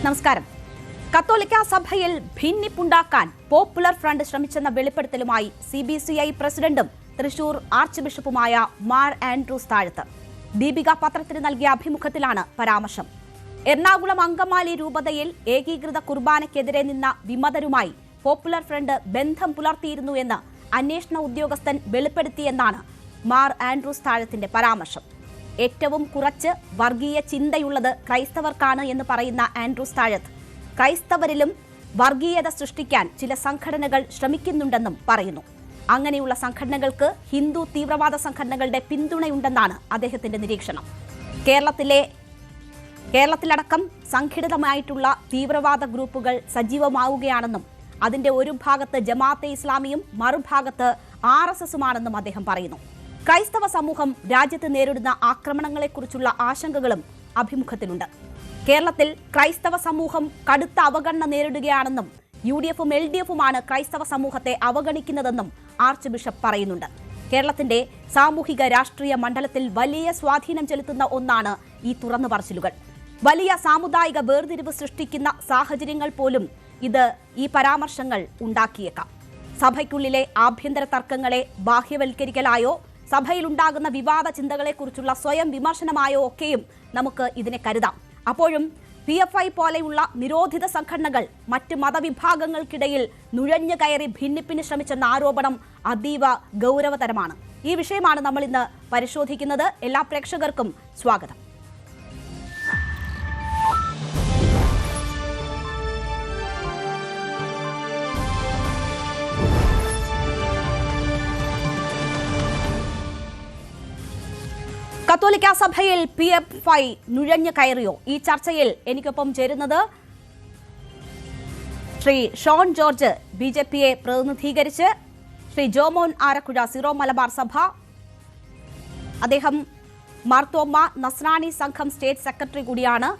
നമസ്കാരം. കത്തോലിക്ക സഭയിൽ ഭിന്നിപ്പുണ്ടാക്കാൻ പോപ്പുലർ ഫ്രണ്ട് ശ്രമിച്ചെന്ന വെളിപ്പെടുത്തലുമായി CBCI പ്രസിഡന്റും തൃശൂർ ആർച്ച് ബിഷപ്പുമായ മാർ ആൻഡ്രൂസ് താഴത്ത്. ദീപിക പത്രത്തിന് നൽകിയ അഭിമുഖത്തിലാണ് പരാമർശം. എറണാകുളം അങ്കമാലി രൂപതയിൽ ഏകീകൃത കുർബാനയ്ക്കെതിരെ നിന്ന വിമതരുമായി പോപ്പുലർ ഫ്രണ്ട് ബന്ധം പുലർത്തിയിരുന്നു എന്ന് അന്വേഷണ ഉദ്യോഗസ്ഥൻ വെളിപ്പെടുത്തിയെന്നാണ് മാർ ആൻഡ്രൂസ് താഴത്തിന്റെ പരാമർശം. ഏറ്റവും കുറച്ച് വർഗീയ ചിന്തയുള്ളത് ക്രൈസ്തവർക്കാണ് എന്ന് പറയുന്ന ആൻഡ്രൂസ് താഴത്ത് ക്രൈസ്തവരിലും വർഗീയത സൃഷ്ടിക്കാൻ ചില സംഘടനകൾ ശ്രമിക്കുന്നുണ്ടെന്നും പറയുന്നു. അങ്ങനെയുള്ള സംഘടനകൾക്ക് ഹിന്ദു തീവ്രവാദ സംഘടനകളുടെ പിന്തുണയുണ്ടെന്നാണ് അദ്ദേഹത്തിന്റെ നിരീക്ഷണം. കേരളത്തിലടക്കം സംഘടിതമായിട്ടുള്ള തീവ്രവാദ ഗ്രൂപ്പുകൾ സജീവമാവുകയാണെന്നും അതിന്റെ ഒരു ഭാഗത്ത് ജമാഅത്തെ ഇസ്ലാമിയും മറുഭാഗത്ത് RSSുമാണെന്നും അദ്ദേഹം പറയുന്നു. ക്രൈസ്തവ സമൂഹം രാജ്യത്ത് നേരിടുന്ന ആക്രമണങ്ങളെക്കുറിച്ചുള്ള ആശങ്കകളും അഭിമുഖത്തിലുണ്ട്. കേരളത്തിൽ ക്രൈസ്തവ സമൂഹം കടുത്ത അവഗണന നേരിടുകയാണെന്നും UDFും LDFുമാണ് ക്രൈസ്തവ സമൂഹത്തെ അവഗണിക്കുന്നതെന്നും ആർച്ച് ബിഷപ്പ് പറയുന്നുണ്ട്. കേരളത്തിന്റെ സാമൂഹിക രാഷ്ട്രീയ മണ്ഡലത്തിൽ വലിയ സ്വാധീനം ചെലുത്തുന്ന ഒന്നാണ് ഈ തുറന്നു പറച്ചിലുകൾ. വലിയ സാമുദായിക വേർതിരിവ് സൃഷ്ടിക്കുന്ന സാഹചര്യങ്ങൾ പോലും ഈ പരാമർശങ്ങൾ ഉണ്ടാക്കിയേക്കാം. സഭയ്ക്കുള്ളിലെ ആഭ്യന്തര തർക്കങ്ങളെ ബാഹ്യവൽക്കരിക്കലായോ സഭയിലുണ്ടാകുന്ന വിവാദ ചിന്തകളെക്കുറിച്ചുള്ള സ്വയം വിമർശനമായോ ഒക്കെയും നമുക്ക് ഇതിനെ കരുതാം. അപ്പോഴും PFI പോലെയുള്ള നിരോധിത സംഘടനകൾ മറ്റ് മതവിഭാഗങ്ങൾക്കിടയിൽ നുഴഞ്ഞു കയറി ഭിന്നിപ്പിന് ശ്രമിച്ചെന്ന ആരോപണം അതീവ ഗൗരവതരമാണ്. ഈ വിഷയമാണ് നമ്മൾ ഇന്ന് പരിശോധിക്കുന്നത്. എല്ലാ പ്രേക്ഷകർക്കും സ്വാഗതം. കത്തോലിക്ക സഭയിൽ PFI നുഴഞ്ഞു കയറിയോ? ഈ ചർച്ചയിൽ എനിക്കൊപ്പം ചേരുന്നത് ശ്രീ ഷോൺ ജോർജ്, BJPയെ പ്രതിനിധീകരിച്ച്, ശ്രീ ജോമോൻ ആരക്കുഴ, സിറോ മലബാർ സഭ, അദ്ദേഹം മാർത്തോമ്മ നസ്രാണി സംഘം സ്റ്റേറ്റ് സെക്രട്ടറി കൂടിയാണ്,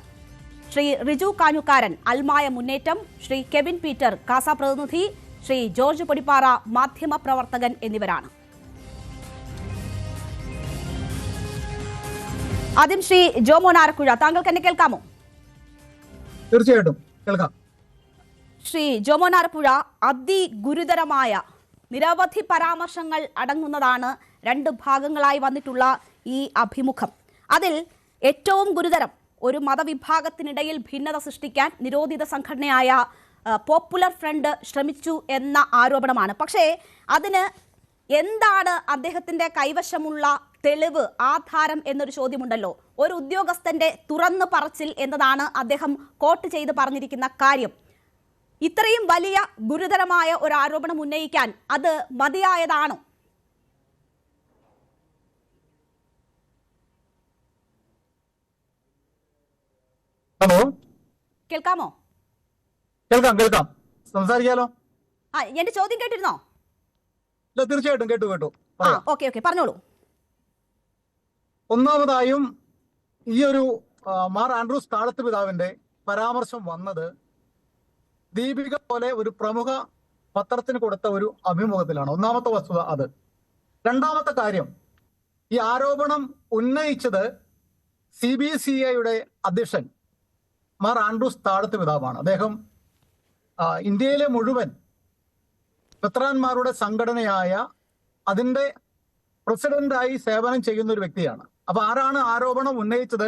ശ്രീ റിജു കാഞ്ഞുകാരൻ, അൽമായ മുന്നേറ്റം, ശ്രീ കെവിൻ പീറ്റർ, കാസ പ്രതിനിധി, ശ്രീ ജോർജ് പൊടിപ്പാറ, മാധ്യമ പ്രവർത്തകൻ എന്നിവരാണ്. ആദ്യം ശ്രീ ജോമോൻ ആരക്കുഴ, താങ്കൾക്ക് എന്നെ കേൾക്കാമോ? തീർച്ചയായിട്ടും കേൾക്കാം. ശ്രീ ജോമോൻ ആരക്കുഴ, അതിഗുരുതരമായ നിരവധി പരാമർശങ്ങൾ അടങ്ങുന്നതാണ് രണ്ട് ഭാഗങ്ങളായി വന്നിട്ടുള്ള ഈ അഭിമുഖം. അതിൽ ഏറ്റവും ഗുരുതരം ഒരു മതവിഭാഗത്തിനിടയിൽ ഭിന്നത സൃഷ്ടിക്കാൻ നിരോധിത സംഘടനയായ പോപ്പുലർ ഫ്രണ്ട് ശ്രമിച്ചു എന്ന ആരോപണമാണ്. പക്ഷേ അതിന് എന്താണ് അദ്ദേഹത്തിന്റെ കൈവശമുള്ള തെളിവ്, ആധാരം എന്നൊരു ചോദ്യമുണ്ടല്ലോ. ഒരു ഉദ്യോഗസ്ഥന്റെ തുറന്നു പറച്ചിൽ എന്നതാണ് അദ്ദേഹം കോട്ട് ചെയ്ത് പറഞ്ഞിരിക്കുന്ന കാര്യം. ഇത്രയും വലിയ ഗുരുതരമായ ഒരു ആരോപണം ഉന്നയിക്കാൻ അത് മതിയായതാണോ? ഹലോ, കേൾക്കാമോ? കേൾക്കാം. സംസാരിക്കാലോ? എന്റെ ചോദ്യം കേട്ടിരുന്നോ? തീർച്ചയായിട്ടും കേട്ടു. ഓക്കെ, പറഞ്ഞോളൂ. ഒന്നാമതായും ഈ ഒരു മാർ ആൻഡ്രൂസ് താഴത്ത് പിതാവിന്റെ പരാമർശം വന്നത് ദീപിക പോലെ ഒരു പ്രമുഖ പത്രത്തിന് കൊടുത്ത ഒരു അഭിമുഖത്തിലാണ്. ഒന്നാമത്തെ വസ്തുത അത്. രണ്ടാമത്തെ കാര്യം, ഈ ആരോപണം ഉന്നയിച്ചത് CBCIയുടെ അധ്യക്ഷൻ മാർ ആൻഡ്രൂസ് താഴത്ത് പിതാവാണ്. അദ്ദേഹം ഇന്ത്യയിലെ മുഴുവൻ മെത്രാന്മാരുടെ സംഘടനയായ അതിന്റെ പ്രസിഡന്റായി സേവനം ചെയ്യുന്ന ഒരു വ്യക്തിയാണ്. അപ്പൊ ആരാണ് ആരോപണം ഉന്നയിച്ചത്?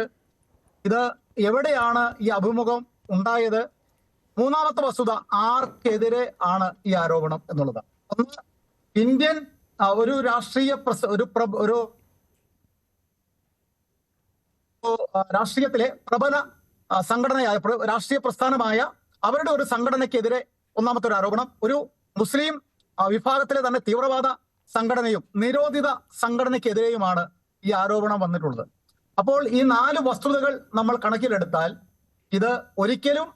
ഇത് എവിടെയാണ് ഈ അഭിമുഖം ഉണ്ടായത്? മൂന്നാമത്തെ വസ്തുത, ആർക്കെതിരെ ആണ് ഈ ആരോപണം എന്നുള്ളത്. ഒന്ന്, ഇന്ത്യൻ ഒരു രാഷ്ട്രീയ ഒരു രാഷ്ട്രീയത്തിലെ പ്രബല സംഘടനയായ രാഷ്ട്രീയ പ്രസ്ഥാനമായ അവരുടെ ഒരു സംഘടനയ്ക്കെതിരെ ഒന്നാമത്തെ ഒരു ആരോപണം. ഒരു മുസ്ലിം വിഭാഗത്തിലെ തന്നെ തീവ്രവാദ സംഘടനയും നിരോധിത സംഘടനയ്ക്കെതിരെയുമാണ് ഈ ആരോപണം വന്നിട്ടുള്ളത്. അപ്പോൾ ഈ 4 വസ്തുതകൾ നമ്മൾ കണക്കിലെടുത്താൽ ഇത് ഒരിക്കലും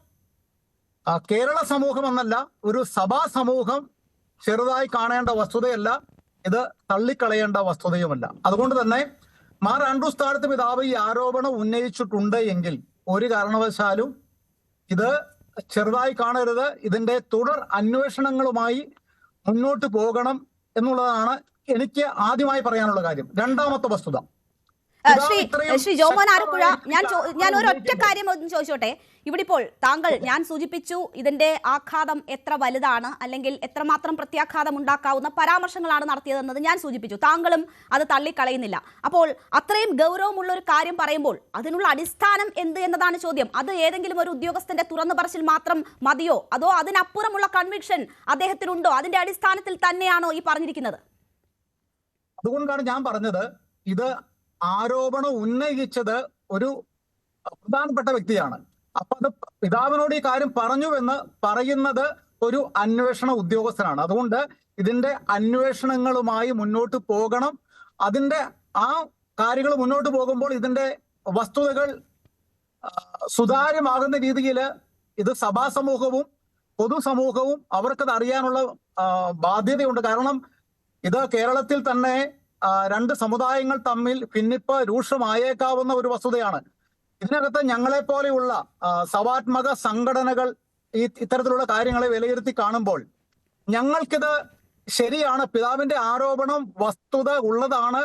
കേരള സമൂഹം എന്നല്ല, ഒരു സഭാ സമൂഹം ചെറുതായി കാണേണ്ട വസ്തുതയല്ല, ഇത് തള്ളിക്കളയേണ്ട വസ്തുതയുമല്ല. അതുകൊണ്ട് തന്നെ മാർ ആൻഡ്രൂസ് താഴത്ത് പിതാവ് ഈ ആരോപണം ഉന്നയിച്ചിട്ടുണ്ട് എങ്കിൽ ഒരു കാരണവശാലും ഇത് ചെറുതായി കാണരുത്. ഇതിന്റെ തുടർ അന്വേഷണങ്ങളുമായി മുന്നോട്ട് പോകണം എന്നുള്ളതാണ് എനിക്ക് ആദ്യമായി പറയാനുള്ള കാര്യം. രണ്ടാമത്തെ വസ്തുത, ശ്രീ ജോമോൻ ആലപ്പുഴ, ഞാൻ ഒരൊറ്റ കാര്യം ഒന്ന് ചോദിച്ചോട്ടെ. ഇവിടെ ഇപ്പോൾ താങ്കൾ, ഞാൻ സൂചിപ്പിച്ചു ഇതിന്റെ ആഘാതം എത്ര വലുതാണ്, അല്ലെങ്കിൽ എത്രമാത്രം പ്രത്യാഘാതം ഉണ്ടാക്കാവുന്ന പരാമർശങ്ങളാണ് നടത്തിയതെന്നത് ഞാൻ സൂചിപ്പിച്ചു. താങ്കളും അത് തള്ളിക്കളയുന്നില്ല. അപ്പോൾ അത്രയും ഗൗരവമുള്ള ഒരു കാര്യം പറയുമ്പോൾ അതിനുള്ള അടിസ്ഥാനം എന്ത് എന്നതാണ് ചോദ്യം. അത് ഏതെങ്കിലും ഒരു ഉദ്യോഗസ്ഥന്റെ തുറന്നു പറച്ചിൽ മാത്രം മതിയോ, അതോ അതിനപ്പുറമുള്ള കൺവിക്ഷൻ അദ്ദേഹത്തിനുണ്ടോ? അതിന്റെ അടിസ്ഥാനത്തിൽ തന്നെയാണോ ഈ പറഞ്ഞിരിക്കുന്നത്? അതുകൊണ്ടാണ് ഞാൻ പറഞ്ഞത്, ഇത് ആരോപണം ഉന്നയിച്ചത് ഒരു പ്രധാനപ്പെട്ട വ്യക്തിയാണ്. അപ്പൊ അത് പിതാവിനോട് ഈ കാര്യം പറഞ്ഞുവെന്ന് പറയുന്നത് ഒരു അന്വേഷണ ഉദ്യോഗസ്ഥനാണ്. അതുകൊണ്ട് ഇതിന്റെ അന്വേഷണങ്ങളുമായി മുന്നോട്ട് പോകണം. അതിന്റെ ആ കാര്യങ്ങൾ മുന്നോട്ട് പോകുമ്പോൾ ഇതിന്റെ വസ്തുതകൾ സുതാര്യമാകുന്ന രീതിയിൽ ഇത് സഭാസമൂഹവും പൊതുസമൂഹവും അവർക്കത് അറിയാനുള്ള ബാധ്യതയുണ്ട്. കാരണം ഇത് കേരളത്തിൽ തന്നെ രണ്ട് സമുദായങ്ങൾ തമ്മിൽ ഭിന്നിപ്പ് രൂക്ഷമായേക്കാവുന്ന ഒരു വസ്തുതയാണ്. ഇതിനകത്ത് ഞങ്ങളെ പോലെയുള്ള സവാത്മക സംഘടനകൾ ഇത്തരത്തിലുള്ള കാര്യങ്ങളെ വിലയിരുത്തി കാണുമ്പോൾ ഞങ്ങൾക്കിത് ശരിയാണ്, പിതാവിന്റെ ആരോപണം വസ്തുത ഉള്ളതാണ്,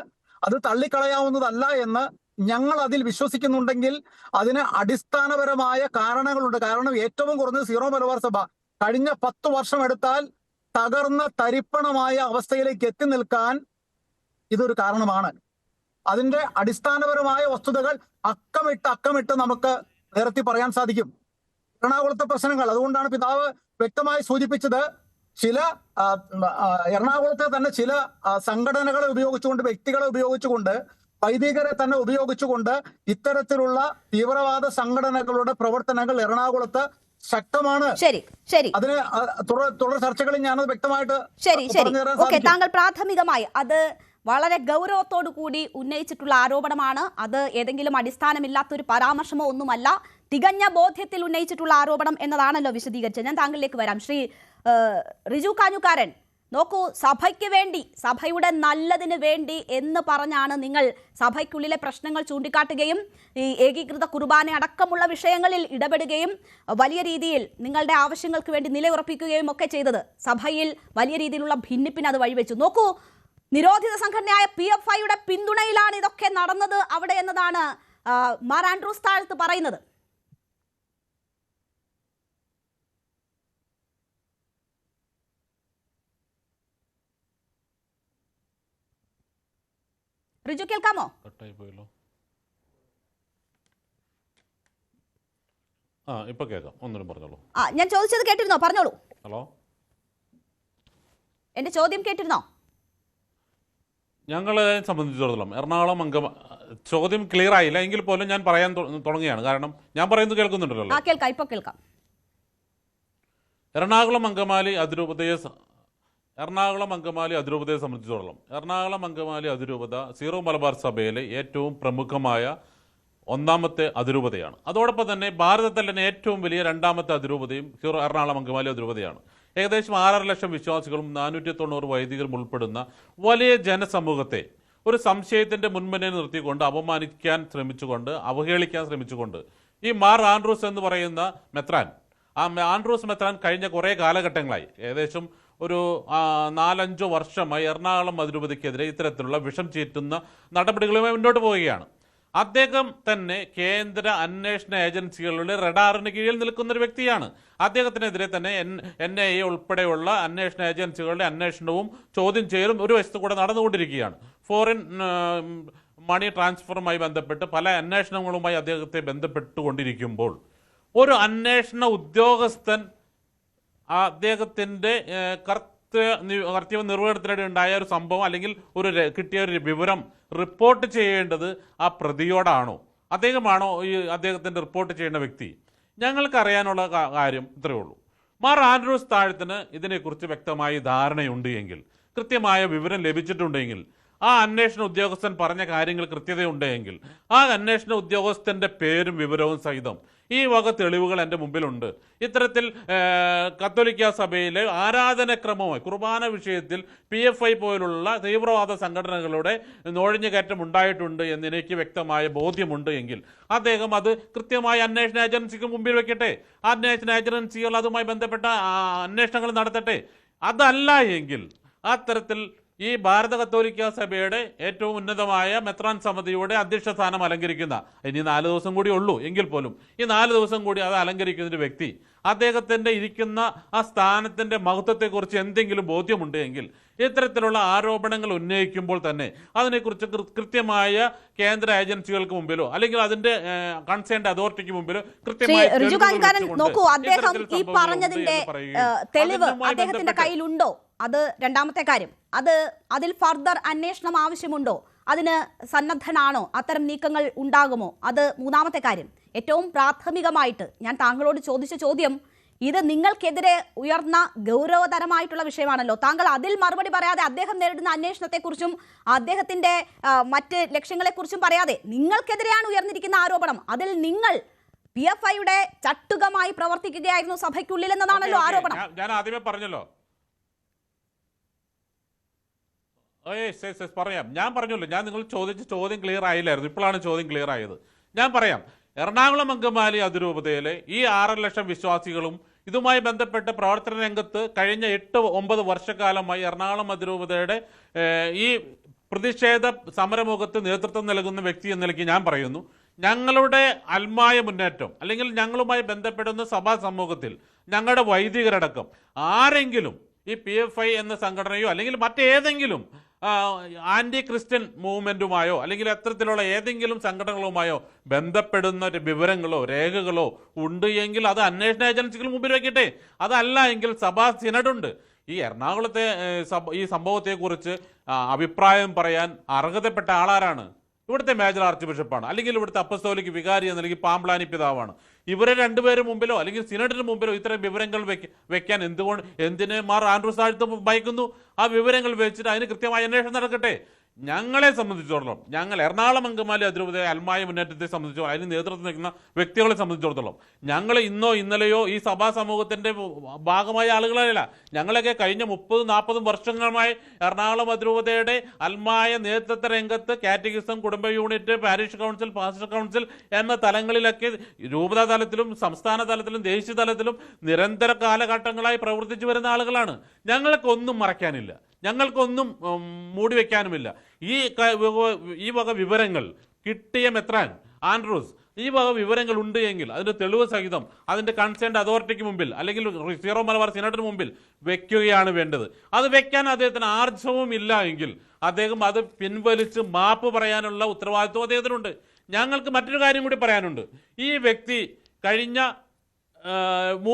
അത് തള്ളിക്കളയാവുന്നതല്ല എന്ന് ഞങ്ങൾ അതിൽ വിശ്വസിക്കുന്നുണ്ടെങ്കിൽ അതിന് അടിസ്ഥാനപരമായ കാരണങ്ങളുണ്ട്. കാരണം ഏറ്റവും കുറഞ്ഞത് സീറോ മലബാർ സഭ കഴിഞ്ഞ 10 വർഷം എടുത്താൽ തകർന്ന തരിപ്പണമായ അവസ്ഥയിലേക്ക് എത്തി നിൽക്കാൻ ഇതൊരു കാരണമാണ്. അതിന്റെ അടിസ്ഥാനപരമായ വസ്തുതകൾ അക്കമിട്ട് നമുക്ക് നിരത്തി പറയാൻ സാധിക്കും. എറണാകുളത്തെ പ്രശ്നങ്ങൾ, അതുകൊണ്ടാണ് പിതാവ് വ്യക്തമായി സൂചിപ്പിച്ചത്, ചില എറണാകുളത്തെ തന്നെ ചില സംഘടനകളെ ഉപയോഗിച്ചുകൊണ്ട്, വ്യക്തികളെ ഉപയോഗിച്ചുകൊണ്ട്, വൈദികരെ തന്നെ ഉപയോഗിച്ചുകൊണ്ട് ഇത്തരത്തിലുള്ള തീവ്രവാദ സംഘടനകളുടെ പ്രവർത്തനങ്ങൾ എറണാകുളത്ത് ശക്തമാണ്. അതിന് തുടർ ചർച്ചകളിൽ ഞാനത് വ്യക്തമായിട്ട് താങ്കൾ പ്രാഥമികമായി അത് വളരെ ഗൗരവത്തോടു കൂടി ഉന്നയിച്ചിട്ടുള്ള ആരോപണമാണ്. അത് ഏതെങ്കിലും അടിസ്ഥാനമില്ലാത്തൊരു പരാമർശമോ ഒന്നുമല്ല, തികഞ്ഞ ബോധ്യത്തിൽ ഉന്നയിച്ചിട്ടുള്ള ആരോപണം എന്നതാണല്ലോ വിശദീകരിച്ചത്. ഞാൻ താങ്കളിലേക്ക് വരാം. ശ്രീ റിജു കാഞ്ഞുകാരൻ, നോക്കൂ, സഭയ്ക്ക് വേണ്ടി, സഭയുടെ നല്ലതിന് വേണ്ടി എന്ന് പറഞ്ഞാണ് നിങ്ങൾ സഭയ്ക്കുള്ളിലെ പ്രശ്നങ്ങൾ ചൂണ്ടിക്കാട്ടുകയും ഈ ഏകീകൃത കുർബാന അടക്കമുള്ള വിഷയങ്ങളിൽ ഇടപെടുകയും വലിയ രീതിയിൽ നിങ്ങളുടെ ആവശ്യങ്ങൾക്ക് വേണ്ടി നിലയുറപ്പിക്കുകയും ഒക്കെ ചെയ്തത്. സഭയിൽ വലിയ രീതിയിലുള്ള ഭിന്നിപ്പിന് അത് വഴിവെച്ചു. നോക്കൂ, നിരോധിത സംഘടനയായ PFIയുടെ പിന്തുണയിലാണ് ഇതൊക്കെ നടന്നത് അവിടെ എന്നതാണ് മാർ ആൻഡ്രൂസ് താഴത്ത് പറയുന്നത്. റിജു, കേൾക്കാമോ? ഇപ്പൊ കേൾക്കാം, ഒന്നും പറഞ്ഞോളൂ. ഞാൻ ചോദിച്ചത് കേട്ടിരുന്നോ? പറഞ്ഞോളൂ. ഹലോ, എന്റെ ചോദ്യം കേട്ടിരുന്നോ? ഞങ്ങളെ സംബന്ധിച്ചിടത്തോളം എറണാകുളം ചോദ്യം ക്ലിയർ ആയില്ല എങ്കിൽ പോലും ഞാൻ പറയാൻ തുടങ്ങുകയാണ്. കാരണം ഞാൻ പറയുന്നത് കേൾക്കുന്നുണ്ടല്ലോ. ഇപ്പൊ കേൾക്കാം. എറണാകുളം അങ്കമാലി അതിരൂപതയെ സംബന്ധിച്ചിടത്തോളം എറണാകുളം അങ്കമാലി അതിരൂപത സീറോ മലബാർ സഭയിലെ ഏറ്റവും പ്രമുഖമായ ഒന്നാമത്തെ അതിരൂപതയാണ്. അതോടൊപ്പം തന്നെ ഭാരതത്തിൽ തന്നെ ഏറ്റവും വലിയ രണ്ടാമത്തെ അതിരൂപതയും എറണാകുളം അങ്കമാലി അതിരൂപതയാണ്. ഏകദേശം 6.5 ലക്ഷം വിശ്വാസികളും 490 വൈദികരും ഉൾപ്പെടുന്ന വലിയ ജനസമൂഹത്തെ ഒരു സംശയത്തിന്റെ മുൻപിനെ നിർത്തിക്കൊണ്ട് അപമാനിക്കാൻ ശ്രമിച്ചുകൊണ്ട്, അവഹേളിക്കാൻ ശ്രമിച്ചുകൊണ്ട് ഈ മാർ ആൻഡ്രൂസ് എന്ന് പറയുന്ന മെത്രാൻ, ആ ആൻഡ്രൂസ് മെത്രാൻ കഴിഞ്ഞ കുറേ കാലഘട്ടങ്ങളായി, ഏകദേശം ഒരു 4-5 വർഷമായി എറണാകുളം അതിരൂപതയ്ക്കെതിരെ ഇത്തരത്തിലുള്ള വിഷം ചീറ്റുന്ന നടപടികളുമായി മുന്നോട്ട് പോവുകയാണ്. അദ്ദേഹം തന്നെ കേന്ദ്ര അന്വേഷണ ഏജൻസികളുടെ റഡാറിന് കീഴിൽ നിൽക്കുന്ന ഒരു വ്യക്തിയാണ്. അദ്ദേഹത്തിനെതിരെ തന്നെ NIA ഉൾപ്പെടെയുള്ള അന്വേഷണ ഏജൻസികളുടെ അന്വേഷണവും ചോദ്യം ചെയ്യലും ഒരു വശത്ത് കൂടെ നടന്നുകൊണ്ടിരിക്കുകയാണ്. ഫോറിൻ മണി ട്രാൻസ്ഫറുമായി ബന്ധപ്പെട്ട് പല അന്വേഷണങ്ങളുമായി അദ്ദേഹത്തെ ബന്ധപ്പെട്ടുകൊണ്ടിരിക്കുമ്പോൾ ഒരു അന്വേഷണ ഉദ്യോഗസ്ഥൻ അദ്ദേഹത്തിൻ്റെ കർത്തവ്യ നിർവഹണത്തിനിടെ ഉണ്ടായ ഒരു സംഭവം അല്ലെങ്കിൽ കിട്ടിയ ഒരു വിവരം റിപ്പോർട്ട് ചെയ്യേണ്ടത് ആ പ്രതിയോടാണോ, അദ്ദേഹമാണോ അദ്ദേഹത്തിൻ്റെ റിപ്പോർട്ട് ചെയ്യേണ്ട വ്യക്തി? ഞങ്ങൾക്ക് അറിയാനുള്ള കാര്യം ഇത്രയേ ഉള്ളൂ. മാർ ആൻഡ്രൂസ് താഴത്തിന് ഇതിനെക്കുറിച്ച് വ്യക്തമായ ധാരണയുണ്ട് എങ്കിൽ, കൃത്യമായ വിവരം ലഭിച്ചിട്ടുണ്ടെങ്കിൽ, ആ അന്വേഷണ ഉദ്യോഗസ്ഥൻ പറഞ്ഞ കാര്യങ്ങൾ കൃത്യതയുണ്ടെങ്കിൽ, ആ അന്വേഷണ ഉദ്യോഗസ്ഥൻ്റെ പേരും വിവരവും സഹിതം ഈ വക തെളിവുകൾ എൻ്റെ മുമ്പിലുണ്ട്. ഇത്തരത്തിൽ കത്തോലിക്ക സഭയിലെ ആരാധനക്രമമായി കുർബാന വിഷയത്തിൽ PFI പോലുള്ള തീവ്രവാദ സംഘടനകളുടെ നുഴഞ്ഞുകയറ്റം ഉണ്ടായിട്ടുണ്ട് എന്ന് എനിക്ക് വ്യക്തമായ ബോധ്യമുണ്ട് എങ്കിൽ അദ്ദേഹം അത് കൃത്യമായി അന്വേഷണ ഏജൻസിക്ക് മുമ്പിൽ വെക്കട്ടെ. അന്വേഷണ ഏജൻസികൾ അതുമായി ബന്ധപ്പെട്ട അന്വേഷണങ്ങൾ നടത്തട്ടെ. അതല്ല എങ്കിൽ അത്തരത്തിൽ ഈ ഭാരത കത്തോലിക്ക സഭയുടെ ഏറ്റവും ഉന്നതമായ മെത്രാൻ സമിതിയുടെ അധ്യക്ഷ സ്ഥാനം അലങ്കരിക്കുന്ന, ഇനി 4 ദിവസം കൂടി ഉള്ളൂ എങ്കിൽ പോലും ഈ 4 ദിവസം കൂടി അത് അലങ്കരിക്കുന്ന ഒരു വ്യക്തി, അദ്ദേഹത്തിൻ്റെ ഇരിക്കുന്ന ആ സ്ഥാനത്തിൻ്റെ മഹത്വത്തെക്കുറിച്ച് എന്തെങ്കിലും ബോധ്യമുണ്ട് എങ്കിൽ ഇത്തരത്തിലുള്ള ആരോപണങ്ങൾ ഉന്നയിക്കുമ്പോൾ തന്നെ അതിനെക്കുറിച്ച് കൃത്യമായ കേന്ദ്ര ഏജൻസികൾക്ക് മുമ്പിലോ അല്ലെങ്കിൽ അതിന്റെ കൺസേൺഡ് അതോറിറ്റിക്ക് മുമ്പിലോ കൃത്യമായി നോക്കൂ, അദ്ദേഹം ഈ പറഞ്ഞതിന്റെ തെളിവ് അദ്ദേഹത്തിന്റെ കയ്യിലുണ്ടോ? അത് രണ്ടാമത്തെ കാര്യം. അതിൽ ഫർദർ അന്വേഷണം ആവശ്യമുണ്ടോ? അതിന് സന്നദ്ധനാണോ? അത്തരം നീക്കങ്ങൾ ഉണ്ടാകുമോ? അത് മൂന്നാമത്തെ കാര്യം. ഏറ്റവും പ്രാഥമികമായിട്ട് ഞാൻ താങ്കളോട് ചോദിച്ച ചോദ്യം, ഇത് നിങ്ങൾക്കെതിരെ ഉയർന്ന ഗൗരവതരമായിട്ടുള്ള വിഷയമാണല്ലോ. താങ്കൾ അതിൽ മറുപടി പറയാതെ അദ്ദേഹം നേരിടുന്ന അന്വേഷണത്തെക്കുറിച്ചും അദ്ദേഹത്തിന്റെ മറ്റ് ലക്ഷ്യങ്ങളെക്കുറിച്ചും പറയാതെ നിങ്ങൾക്കെതിരെയാണ് ഉയർന്നിരിക്കുന്ന ആരോപണം. അതിൽ നിങ്ങൾ PFIയുടെ ചട്ടുകമായി പ്രവർത്തിക്കുകയായിരുന്നു സഭയ്ക്കുള്ളിൽ എന്നതാണല്ലോ ആരോപണം. ഞാൻ ആദ്യമേ പറഞ്ഞല്ലോ, പറയാം. ഞാൻ പറഞ്ഞല്ലോ, ഞാൻ നിങ്ങൾ ചോദിച്ച ചോദ്യം ക്ലിയർ ആയില്ലായിരുന്നു. ഇപ്പോഴാണ് ചോദ്യം ക്ലിയർ ആയത്. ഞാൻ പറയാം. എറണാകുളം അങ്കമാലി അതിരൂപതയിലെ ഈ 6 ലക്ഷം വിശ്വാസികളും ഇതുമായി ബന്ധപ്പെട്ട് പ്രവർത്തന രംഗത്ത് കഴിഞ്ഞ 8-9 വർഷക്കാലമായി എറണാകുളം അതിരൂപതയുടെ ഈ പ്രതിഷേധ സമരമുഖത്ത് നേതൃത്വം നൽകുന്ന വ്യക്തി എന്ന നിലയ്ക്ക് ഞാൻ പറയുന്നു, ഞങ്ങളുടെ അൽമായ മുന്നേറ്റം അല്ലെങ്കിൽ ഞങ്ങളുമായി ബന്ധപ്പെടുന്ന സഭാ സമൂഹത്തിൽ ഞങ്ങളുടെ വൈദികരടക്കം ആരെങ്കിലും ഈ PFI എന്ന സംഘടനയോ അല്ലെങ്കിൽ മറ്റേതെങ്കിലും ആൻറ്റി ക്രിസ്ത്യൻ മൂവ്മെൻറ്റുമായോ അല്ലെങ്കിൽ അത്തരത്തിലുള്ള ഏതെങ്കിലും സംഘടനകളുമായോ ബന്ധപ്പെടുന്ന വിവരങ്ങളോ രേഖകളോ ഉണ്ട് എങ്കിൽ അത് അന്വേഷണ ഏജൻസികൾ മുമ്പിൽ വയ്ക്കട്ടെ. അതല്ല എങ്കിൽ സഭാ സിനഡുണ്ട്. ഈ എറണാകുളത്തെ ഈ സംഭവത്തെക്കുറിച്ച് അഭിപ്രായം പറയാൻ അർഹതപ്പെട്ട ആളാരാണ്? ഇവിടുത്തെ മേജർ ആർച്ച് ബിഷപ്പാണ്, അല്ലെങ്കിൽ ഇവിടുത്തെ അപ്പസ്തോലിക് വികാരി അല്ലെങ്കിൽ പാമ്പ്ലാനി പിതാവാണ്. ഇവരെ രണ്ടുപേരും മുമ്പിലോ അല്ലെങ്കിൽ സിനഡിന് മുമ്പിലോ ഇത്തരം വിവരങ്ങൾ വെക്കാൻ എന്തിന് മാർ ആൻഡ്രൂസ് ആഴ്ത്ത ഭയക്കുന്നു? ആ വിവരങ്ങൾ വെച്ചിട്ട് അതിന് കൃത്യമായ അന്വേഷണം നടക്കട്ടെ. ഞങ്ങളെ സംബന്ധിച്ചിടത്തോളം, ഞങ്ങൾ എറണാകുളം അങ്കമാലി അതിരൂപത അൽമായ മുന്നേറ്റത്തെ സംബന്ധിച്ചിടത്തോളം, അതിന് നേതൃത്വം നൽകുന്ന വ്യക്തികളെ സംബന്ധിച്ചിടത്തോളം ഞങ്ങൾ ഇന്നോ ഇന്നലെയോ ഈ സഭാ സമൂഹത്തിൻ്റെ ഭാഗമായ ആളുകളല്ല. ഞങ്ങളൊക്കെ കഴിഞ്ഞ 30-40 വർഷങ്ങളുമായി എറണാകുളം അതിരൂപതയുടെ അൽമായ നേതൃത്വ രംഗത്ത് കാറ്റഗിസം, കുടുംബ unit, parish council, pastor council എന്ന തലങ്ങളിലൊക്കെ രൂപതാ തലത്തിലും സംസ്ഥാന തലത്തിലും ദേശീയ തലത്തിലും നിരന്തര കാലഘട്ടങ്ങളായി പ്രവർത്തിച്ചു വരുന്ന ആളുകളാണ്. ഞങ്ങൾക്കൊന്നും മറയ്ക്കാനില്ല, ഞങ്ങൾക്കൊന്നും മൂടിവെക്കാനുമില്ല. ഈ വക വിവരങ്ങൾ കിട്ടിയ മെത്രാൻ ആൻഡ്രൂസ് ഈ വക വിവരങ്ങൾ ഉണ്ട് എങ്കിൽ അതിൻ്റെ തെളിവ് സഹിതം അതിൻ്റെ കൺസേൺഡ് അതോറിറ്റിക്ക് മുമ്പിൽ അല്ലെങ്കിൽ സീറോ മലബാർ സിനഡിന് മുമ്പിൽ വെക്കുകയാണ് വേണ്ടത്. അത് വെക്കാൻ അദ്ദേഹത്തിന് ആർജവും ഇല്ല എങ്കിൽ അദ്ദേഹം അത് പിൻവലിച്ച് മാപ്പ് പറയാനുള്ള ഉത്തരവാദിത്വം അദ്ദേഹത്തിനുണ്ട്. ഞങ്ങൾക്ക് മറ്റൊരു കാര്യം കൂടി പറയാനുണ്ട്. ഈ വ്യക്തി കഴിഞ്ഞ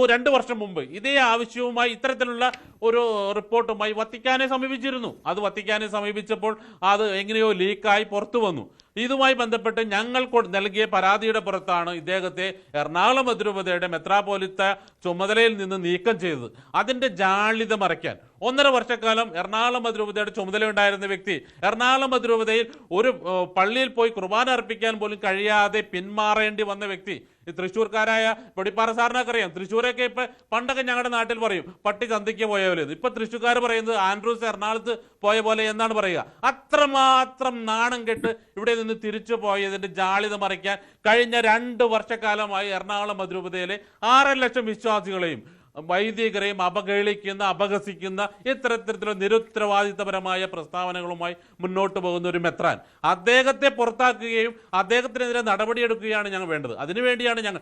2 വർഷം മുമ്പ് ഇതേ ആവശ്യവുമായി ഇത്തരത്തിലുള്ള ഒരു റിപ്പോർട്ടുമായി വത്തിക്കാനെ സമീപിച്ചിരുന്നു. അത് വത്തിക്കാനെ സമീപിച്ചപ്പോൾ അത് എങ്ങനെയോ ലീക്കായി പുറത്തു വന്നു. ഇതുമായി ബന്ധപ്പെട്ട് ഞങ്ങൾ നൽകിയ പരാതിയുടെ പുറത്താണ് ഇദ്ദേഹത്തെ എറണാകുളം അതിരൂപതയുടെ മെത്രാപോലിത്ത ചുമതലയിൽ നിന്ന് നീക്കം ചെയ്തത്. അതിൻ്റെ ജാള്യത മറയ്ക്കാൻ 1.5 വർഷക്കാലം എറണാകുളം അതിരൂപതയുടെ ചുമതലയുണ്ടായിരുന്ന വ്യക്തി എറണാകുളം അതിരൂപതയിൽ ഒരു പള്ളിയിൽ പോയി കുർബാന അർപ്പിക്കാൻ പോലും കഴിയാതെ പിന്മാറേണ്ടി വന്ന വ്യക്തി. ഈ തൃശ്ശൂർക്കാരായ പൊടിപ്പാറ സാറിനൊക്കെ അറിയാം. തൃശ്ശൂരൊക്കെ ഇപ്പം പണ്ടൊക്കെ ഞങ്ങളുടെ നാട്ടിൽ പറയും പട്ടി ചന്തയ്ക്ക് പോയ പോലെ. ഇപ്പം തൃശ്ശൂർക്കാർ പറയുന്നത് ആൻഡ്രൂസ് എറണാകുളത്ത് പോയ പോലെ എന്നാണ് പറയുക. അത്രമാത്രം നാണം കെട്ട് ഇവിടെ നിന്ന് തിരിച്ചു പോയതിൻ്റെ ജാള്യത മറയ്ക്കാൻ കഴിഞ്ഞ 2 വർഷക്കാലമായി എറണാകുളം അതിരൂപതയിലെ 6 ലക്ഷം വിശ്വാസികളെയും വൈദികരെയും അപകേളിക്കുന്ന, അപഹസിക്കുന്ന ഇത്തരത്തിലുള്ള നിരുത്തരവാദിത്തപരമായ പ്രസ്താവനകളുമായി മുന്നോട്ട് പോകുന്ന ഒരു മെത്രാൻ, അദ്ദേഹത്തെ പുറത്താക്കുകയും അദ്ദേഹത്തിനെതിരെ നടപടിയെടുക്കുകയാണ് ഞങ്ങൾ വേണ്ടത്. അതിനുവേണ്ടിയാണ് ഞങ്ങൾ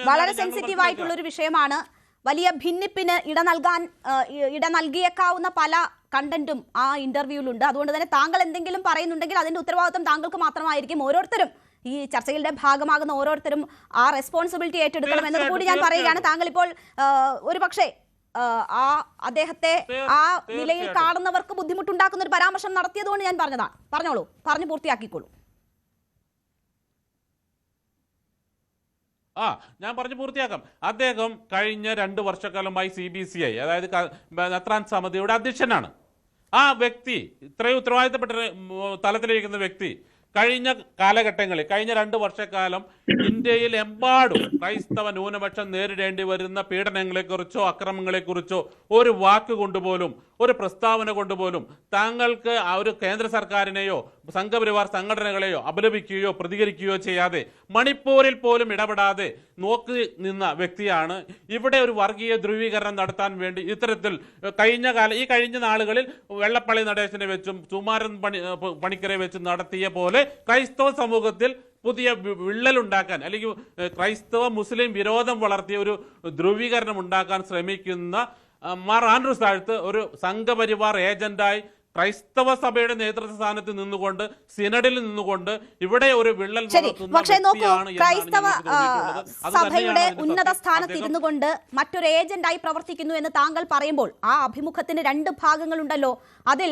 വളരെ സെൻസിറ്റീവ് ആയിട്ടുള്ള ഒരു വിഷയമാണ്. വലിയ ഭിന്നിപ്പിന് ഇട നൽകിയേക്കാവുന്ന പല കണ്ടന്റും ആ ഇന്റർവ്യൂവിലുണ്ട്. അതുകൊണ്ട് തന്നെ താങ്കൾ എന്തെങ്കിലും പറയുന്നുണ്ടെങ്കിൽ അതിന്റെ ഉത്തരവാദിത്വം താങ്കൾക്ക് മാത്രമായിരിക്കും. ഓരോരുത്തരും ഈ ചർച്ചകളുടെ ഭാഗമാകുന്ന ഓരോരുത്തരും ആ റെസ്പോൺസിബിലിറ്റി ഏറ്റെടുക്കണം എന്നത് കൂടി ഞാൻ പറയുകയാണ്. താങ്കൾ ഇപ്പോൾ ഒരു പക്ഷേ അദ്ദേഹത്തെ ആ നിലയിൽ കാണുന്നവർക്ക് ബുദ്ധിമുട്ടുണ്ടാക്കുന്ന ഒരു പരാമർശം നടത്തിയതുകൊണ്ട് ഞാൻ പറഞ്ഞതാണ്. പറഞ്ഞോളൂ, പറഞ്ഞു പൂർത്തിയാക്കിക്കോളൂ. ഞാൻ പറഞ്ഞു പൂർത്തിയാക്കാം. അദ്ദേഹം കഴിഞ്ഞ 2 വർഷക്കാലമായി CBCI അതായത് മെത്രാൻ സമിതിയുടെ അധ്യക്ഷനാണ്. ആ വ്യക്തി ഇത്രയും ഉത്തരവാദിത്തപ്പെട്ട തലത്തിലിരിക്കുന്ന വ്യക്തി കഴിഞ്ഞ കാലഘട്ടങ്ങളിൽ കഴിഞ്ഞ 2 വർഷക്കാലം ഇന്ത്യയിൽ എമ്പാടും ക്രൈസ്തവ ന്യൂനപക്ഷം നേരിടേണ്ടി വരുന്ന പീഡനങ്ങളെക്കുറിച്ചോ അക്രമങ്ങളെക്കുറിച്ചോ ഒരു വാക്ക് കൊണ്ടുപോലും ഒരു പ്രസ്താവന കൊണ്ടുപോലും താങ്കൾക്ക് ആ ഒരു കേന്ദ്ര സർക്കാരിനെയോ സംഘപരിവാർ സംഘടനകളെയോ അപലപിക്കുകയോ പ്രതികരിക്കുകയോ ചെയ്യാതെ മണിപ്പൂരിൽ പോലും ഇടപെടാതെ നോക്കി നിന്ന വ്യക്തിയാണ്. ഇവിടെ ഒരു വർഗീയ ധ്രുവീകരണം നടത്താൻ വേണ്ടി ഇത്തരത്തിൽ ഈ കഴിഞ്ഞ നാളുകളിൽ വെള്ളപ്പള്ളി നടേശനെ വെച്ചും സുമാരൻ പണിക്കരെ വെച്ചും നടത്തിയ പോലെ ക്രൈസ്തവ സമൂഹത്തിൽ പുതിയ വിള്ളലുണ്ടാക്കാൻ അല്ലെങ്കിൽ ക്രൈസ്തവ മുസ്ലിം വിരോധം വളർത്തിയ ഒരു ധ്രുവീകരണം ഉണ്ടാക്കാൻ ശ്രമിക്കുന്ന മാർ ആൻഡ്രൂസ് താഴത്ത് ഒരു സംഘപരിവാർ ഏജന്റായി ക്രൈസ്തവ സഭയുടെ നേതൃത്വ സ്ഥാനത്ത് നിന്നുകൊണ്ട് സിനഡിൽ നിന്നുകൊണ്ട് ഇവിടെ ഒരു വിള്ളൽ പക്ഷേ നോക്കൂ, ക്രൈസ്തവ സഭയുടെ ഉന്നത സ്ഥാനത്ത് ഇരുന്നു കൊണ്ട് മറ്റൊരു ഏജന്റായി പ്രവർത്തിക്കുന്നു എന്ന് താങ്കൾ പറയുമ്പോൾ ആ അഭിമുഖത്തിന് രണ്ട് ഭാഗങ്ങളുണ്ടല്ലോ. അതിൽ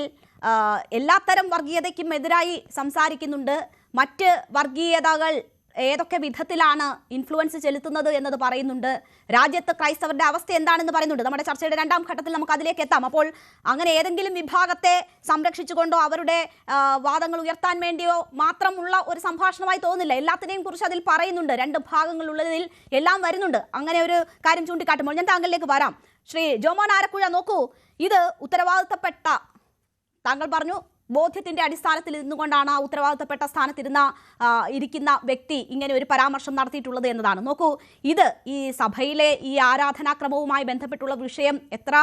എല്ലാത്തരം വർഗീയതയ്ക്കും എതിരായി സംസാരിക്കുന്നുണ്ട്. മറ്റ് വർഗീയതകൾ ഏതൊക്കെ വിധത്തിലാണ് ഇൻഫ്ലുവൻസ് ചെലുത്തുന്നത് എന്നത് പറയുന്നുണ്ട്. രാജ്യത്ത് ക്രൈസ്തവരുടെ അവസ്ഥ എന്താണെന്ന് പറയുന്നുണ്ട്. നമ്മുടെ ചർച്ചയുടെ രണ്ടാം ഘട്ടത്തിൽ നമുക്ക് അതിലേക്ക് എത്താം. അപ്പോൾ അങ്ങനെ ഏതെങ്കിലും വിഭാഗത്തെ സംരക്ഷിച്ചുകൊണ്ടോ അവരുടെ വാദങ്ങൾ ഉയർത്താൻ വേണ്ടിയോ മാത്രമുള്ള ഒരു സംഭാഷണമായി തോന്നുന്നില്ല. എല്ലാത്തിനെയും കുറിച്ച് അതിൽ പറയുന്നുണ്ട്. രണ്ട് ഭാഗങ്ങളുള്ളതിൽ എല്ലാം വരുന്നുണ്ട്. അങ്ങനെ ഒരു കാര്യം ചൂണ്ടിക്കാട്ടുമ്പോൾ ഞാൻ താങ്കളിലേക്ക് വരാം. ശ്രീ ജോമോൻ ആരക്കുഴ, നോക്കൂ, ഇത് ഉത്തരവാദിത്തപ്പെട്ട, താങ്കൾ പറഞ്ഞു ബോധ്യത്തിന്റെ അടിസ്ഥാനത്തിൽ നിന്നുകൊണ്ടാണ് ആ ഉത്തരവാദിത്തപ്പെട്ട ഇരിക്കുന്ന വ്യക്തി ഇങ്ങനെ ഒരു പരാമർശം നടത്തിയിട്ടുള്ളത് എന്നതാണ്. നോക്കൂ, ഇത് ഈ സഭയിലെ ഈ ആരാധനാക്രമവുമായി ബന്ധപ്പെട്ടുള്ള വിഷയം എത്ര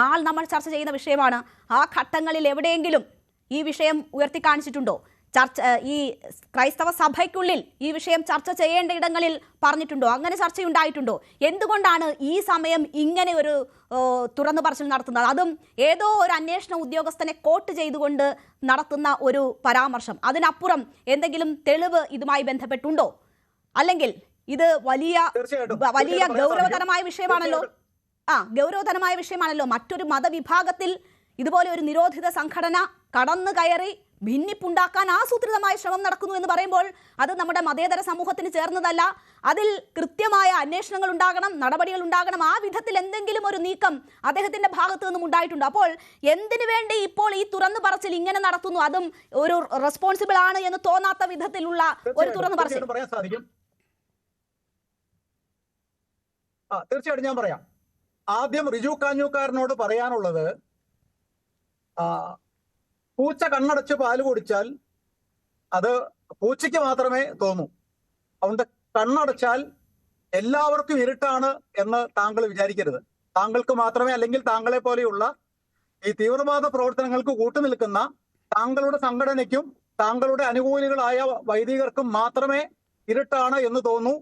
നാൾ നമ്മൾ ചർച്ച ചെയ്യുന്ന വിഷയമാണ്. ആ ഘട്ടങ്ങളിൽ എവിടെയെങ്കിലും ഈ വിഷയം ഉയർത്തിക്കാണിച്ചിട്ടുണ്ടോ? ഈ ക്രൈസ്തവ സഭയ്ക്കുള്ളിൽ ഈ വിഷയം ചർച്ച ചെയ്യേണ്ട ഇടങ്ങളിൽ പറഞ്ഞിട്ടുണ്ടോ? അങ്ങനെ ചർച്ചയുണ്ടായിട്ടുണ്ടോ? എന്തുകൊണ്ടാണ് ഈ സമയം ഇങ്ങനെ ഒരു തുറന്നു പറച്ചിൽ നടത്തുന്നത്? അതും ഏതോ ഒരു അന്വേഷണ ഉദ്യോഗസ്ഥനെ കോട്ട് ചെയ്തുകൊണ്ട് നടത്തുന്ന ഒരു പരാമർശം. അതിനപ്പുറം എന്തെങ്കിലും തെളിവ് ഇതുമായി ബന്ധപ്പെട്ടുണ്ടോ? അല്ലെങ്കിൽ ഇത് വലിയ ഗൗരവതരമായ വിഷയമാണല്ലോ. ഗൗരവതരമായ വിഷയമാണല്ലോ. മറ്റൊരു മതവിഭാഗത്തിൽ ഇതുപോലെ ഒരു നിരോധിത സംഘടന കടന്നു കയറി ഭിന്നിപ്പുണ്ടാക്കാൻ ആസൂത്രിതമായ ശ്രമം നടക്കുന്നു എന്ന് പറയുമ്പോൾ അത് നമ്മുടെ മതേതര സമൂഹത്തിന് ചേർന്നതല്ല. അതിൽ കൃത്യമായ അന്വേഷണങ്ങൾ ഉണ്ടാകണം, നടപടികൾ ഉണ്ടാകണം. ആ വിധത്തിൽ എന്തെങ്കിലും ഒരു നീക്കം അദ്ദേഹത്തിന്റെ ഭാഗത്തു നിന്നും ഉണ്ടായിട്ടുണ്ട്. അപ്പോൾ എന്തിനു വേണ്ടി ഇപ്പോൾ ഈ തുറന്നു പറച്ചിൽ ഇങ്ങനെ നടത്തുന്നു? അതും ഒരു റെസ്പോൺസിബിൾ ആണ് എന്ന് തോന്നാത്ത വിധത്തിലുള്ള ഒരു തുറന്നു പറച്ചിൽ. തീർച്ചയായിട്ടും ഞാൻ പറയാം. ആദ്യം റിജു കാഞ്ഞൂക്കാരനോട് പറയാനുള്ളത്, പൂച്ച കണ്ണടച്ച് പാല് കുടിച്ചാൽ അത് പൂച്ചയ്ക്ക് മാത്രമേ തോന്നൂ. അതുകൊണ്ട് കണ്ണടച്ചാൽ എല്ലാവർക്കും ഇരുട്ടാണ് എന്ന് താങ്കൾ വിചാരിക്കരുത്. താങ്കൾക്ക് മാത്രമേ, അല്ലെങ്കിൽ താങ്കളെ പോലെയുള്ള ഈ തീവ്രവാദ പ്രവർത്തനങ്ങൾക്ക് കൂട്ടുനിൽക്കുന്ന താങ്കളുടെ സംഘടനയ്ക്കും താങ്കളുടെ അനുകൂലികളായ വൈദികർക്കും മാത്രമേ ഇരുട്ടാണ് എന്ന് തോന്നൂ.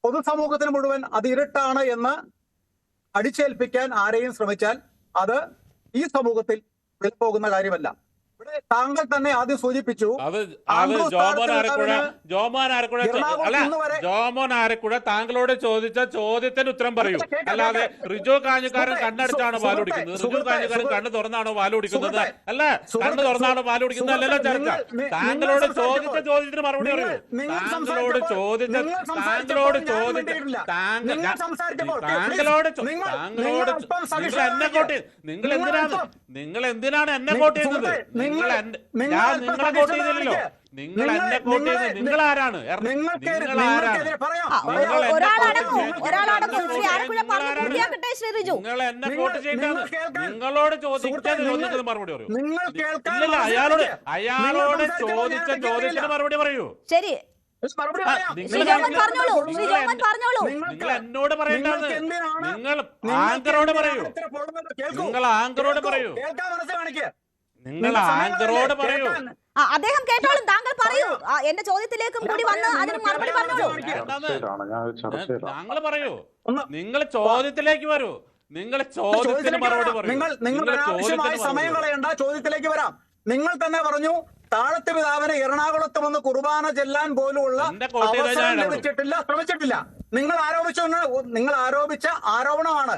പൊതുസമൂഹത്തിന് മുഴുവൻ അത് ഇരുട്ടാണ് എന്ന് അടിച്ചേൽപ്പിക്കാൻ ആരെയും ശ്രമിച്ചാൽ അത് ഈ സമൂഹത്തിൽ വിലപ്പോകുന്ന കാര്യമല്ല. ഇവിടെ താങ്കൾ തന്നെ ആദ്യം സൂചിപ്പിച്ചു, ജോമോൻ ആരക്കുഴ താങ്കളോട് ചോദിച്ച ചോദ്യത്തിന് ഉത്തരം പറയൂ. അല്ലാതെ റിജു കാഞ്ഞുകാരൻ കണ്ണടിച്ചാണോ പാലുടിക്കുന്നത്? റിജു കാഞ്ഞുകാരൻ കണ്ണ് തുറന്നാണോ പാലുടിക്കുന്നത്? അല്ല, കണ്ണ് തുറന്നാണോ പാലുടിക്കുന്നത്? അല്ലല്ലോ ചർച്ച. താങ്കളോട് ചോദിച്ച ചോദ്യത്തിന് മറുപടി പറയൂ. താങ്കളോട് നിങ്ങൾ എന്തിനാണ് എന്നെ കോട്ട് ചെയ്യുന്നത്? ഞാൻ നിങ്ങളെ കോട്ട് ചെയ്തില്ലല്ലോ. നിങ്ങൾ എന്നെ കോട്ട് ചെയ്തത് നിങ്ങൾ ആരാണ്? നിങ്ങൾ എന്നെ കോട്ട് ചെയ്താണ്. നിങ്ങളോട് ചോദിച്ച ചോദ്യത്തിന് മറുപടി പറയൂ. ഇല്ലല്ല, അയാളോട് ചോദിച്ച ചോദ്യത്തിന് മറുപടി പറയൂ. ശരി, നിങ്ങൾ എന്നോട് പറയേണ്ടത് നിങ്ങൾ ആങ്കറോട് പറയൂ. നിങ്ങൾ ആങ്കറോട് പറയൂ. നിങ്ങൾ ആങ്കറോട് പറയൂ. അദ്ദേഹം കേട്ടോളും. താങ്കൾ പറയൂ. എന്റെ ചോദ്യത്തിലേക്കും കൂടി വന്ന് അതിന് മറുപടി പറഞ്ഞോളൂ. താങ്കൾ പറയൂ. നിങ്ങൾ ചോദ്യത്തിലേക്ക് വരൂ. നിങ്ങൾ ചോദ്യത്തിന് മറുപടി പറയൂ. നിങ്ങൾ സമയം കളയണ്ട, ചോദ്യത്തിലേക്ക് വരാം. നിങ്ങൾ തന്നെ പറഞ്ഞു താഴത്തെ പിതാവിനെ എറണാകുളത്ത് വന്ന് കുർബാന ചെല്ലാൻ പോലുള്ള അവസരം ലഭിച്ചിട്ടില്ല, ശ്രമിച്ചിട്ടില്ല. നിങ്ങൾ ആരോപിച്ച ആരോപണമാണ്.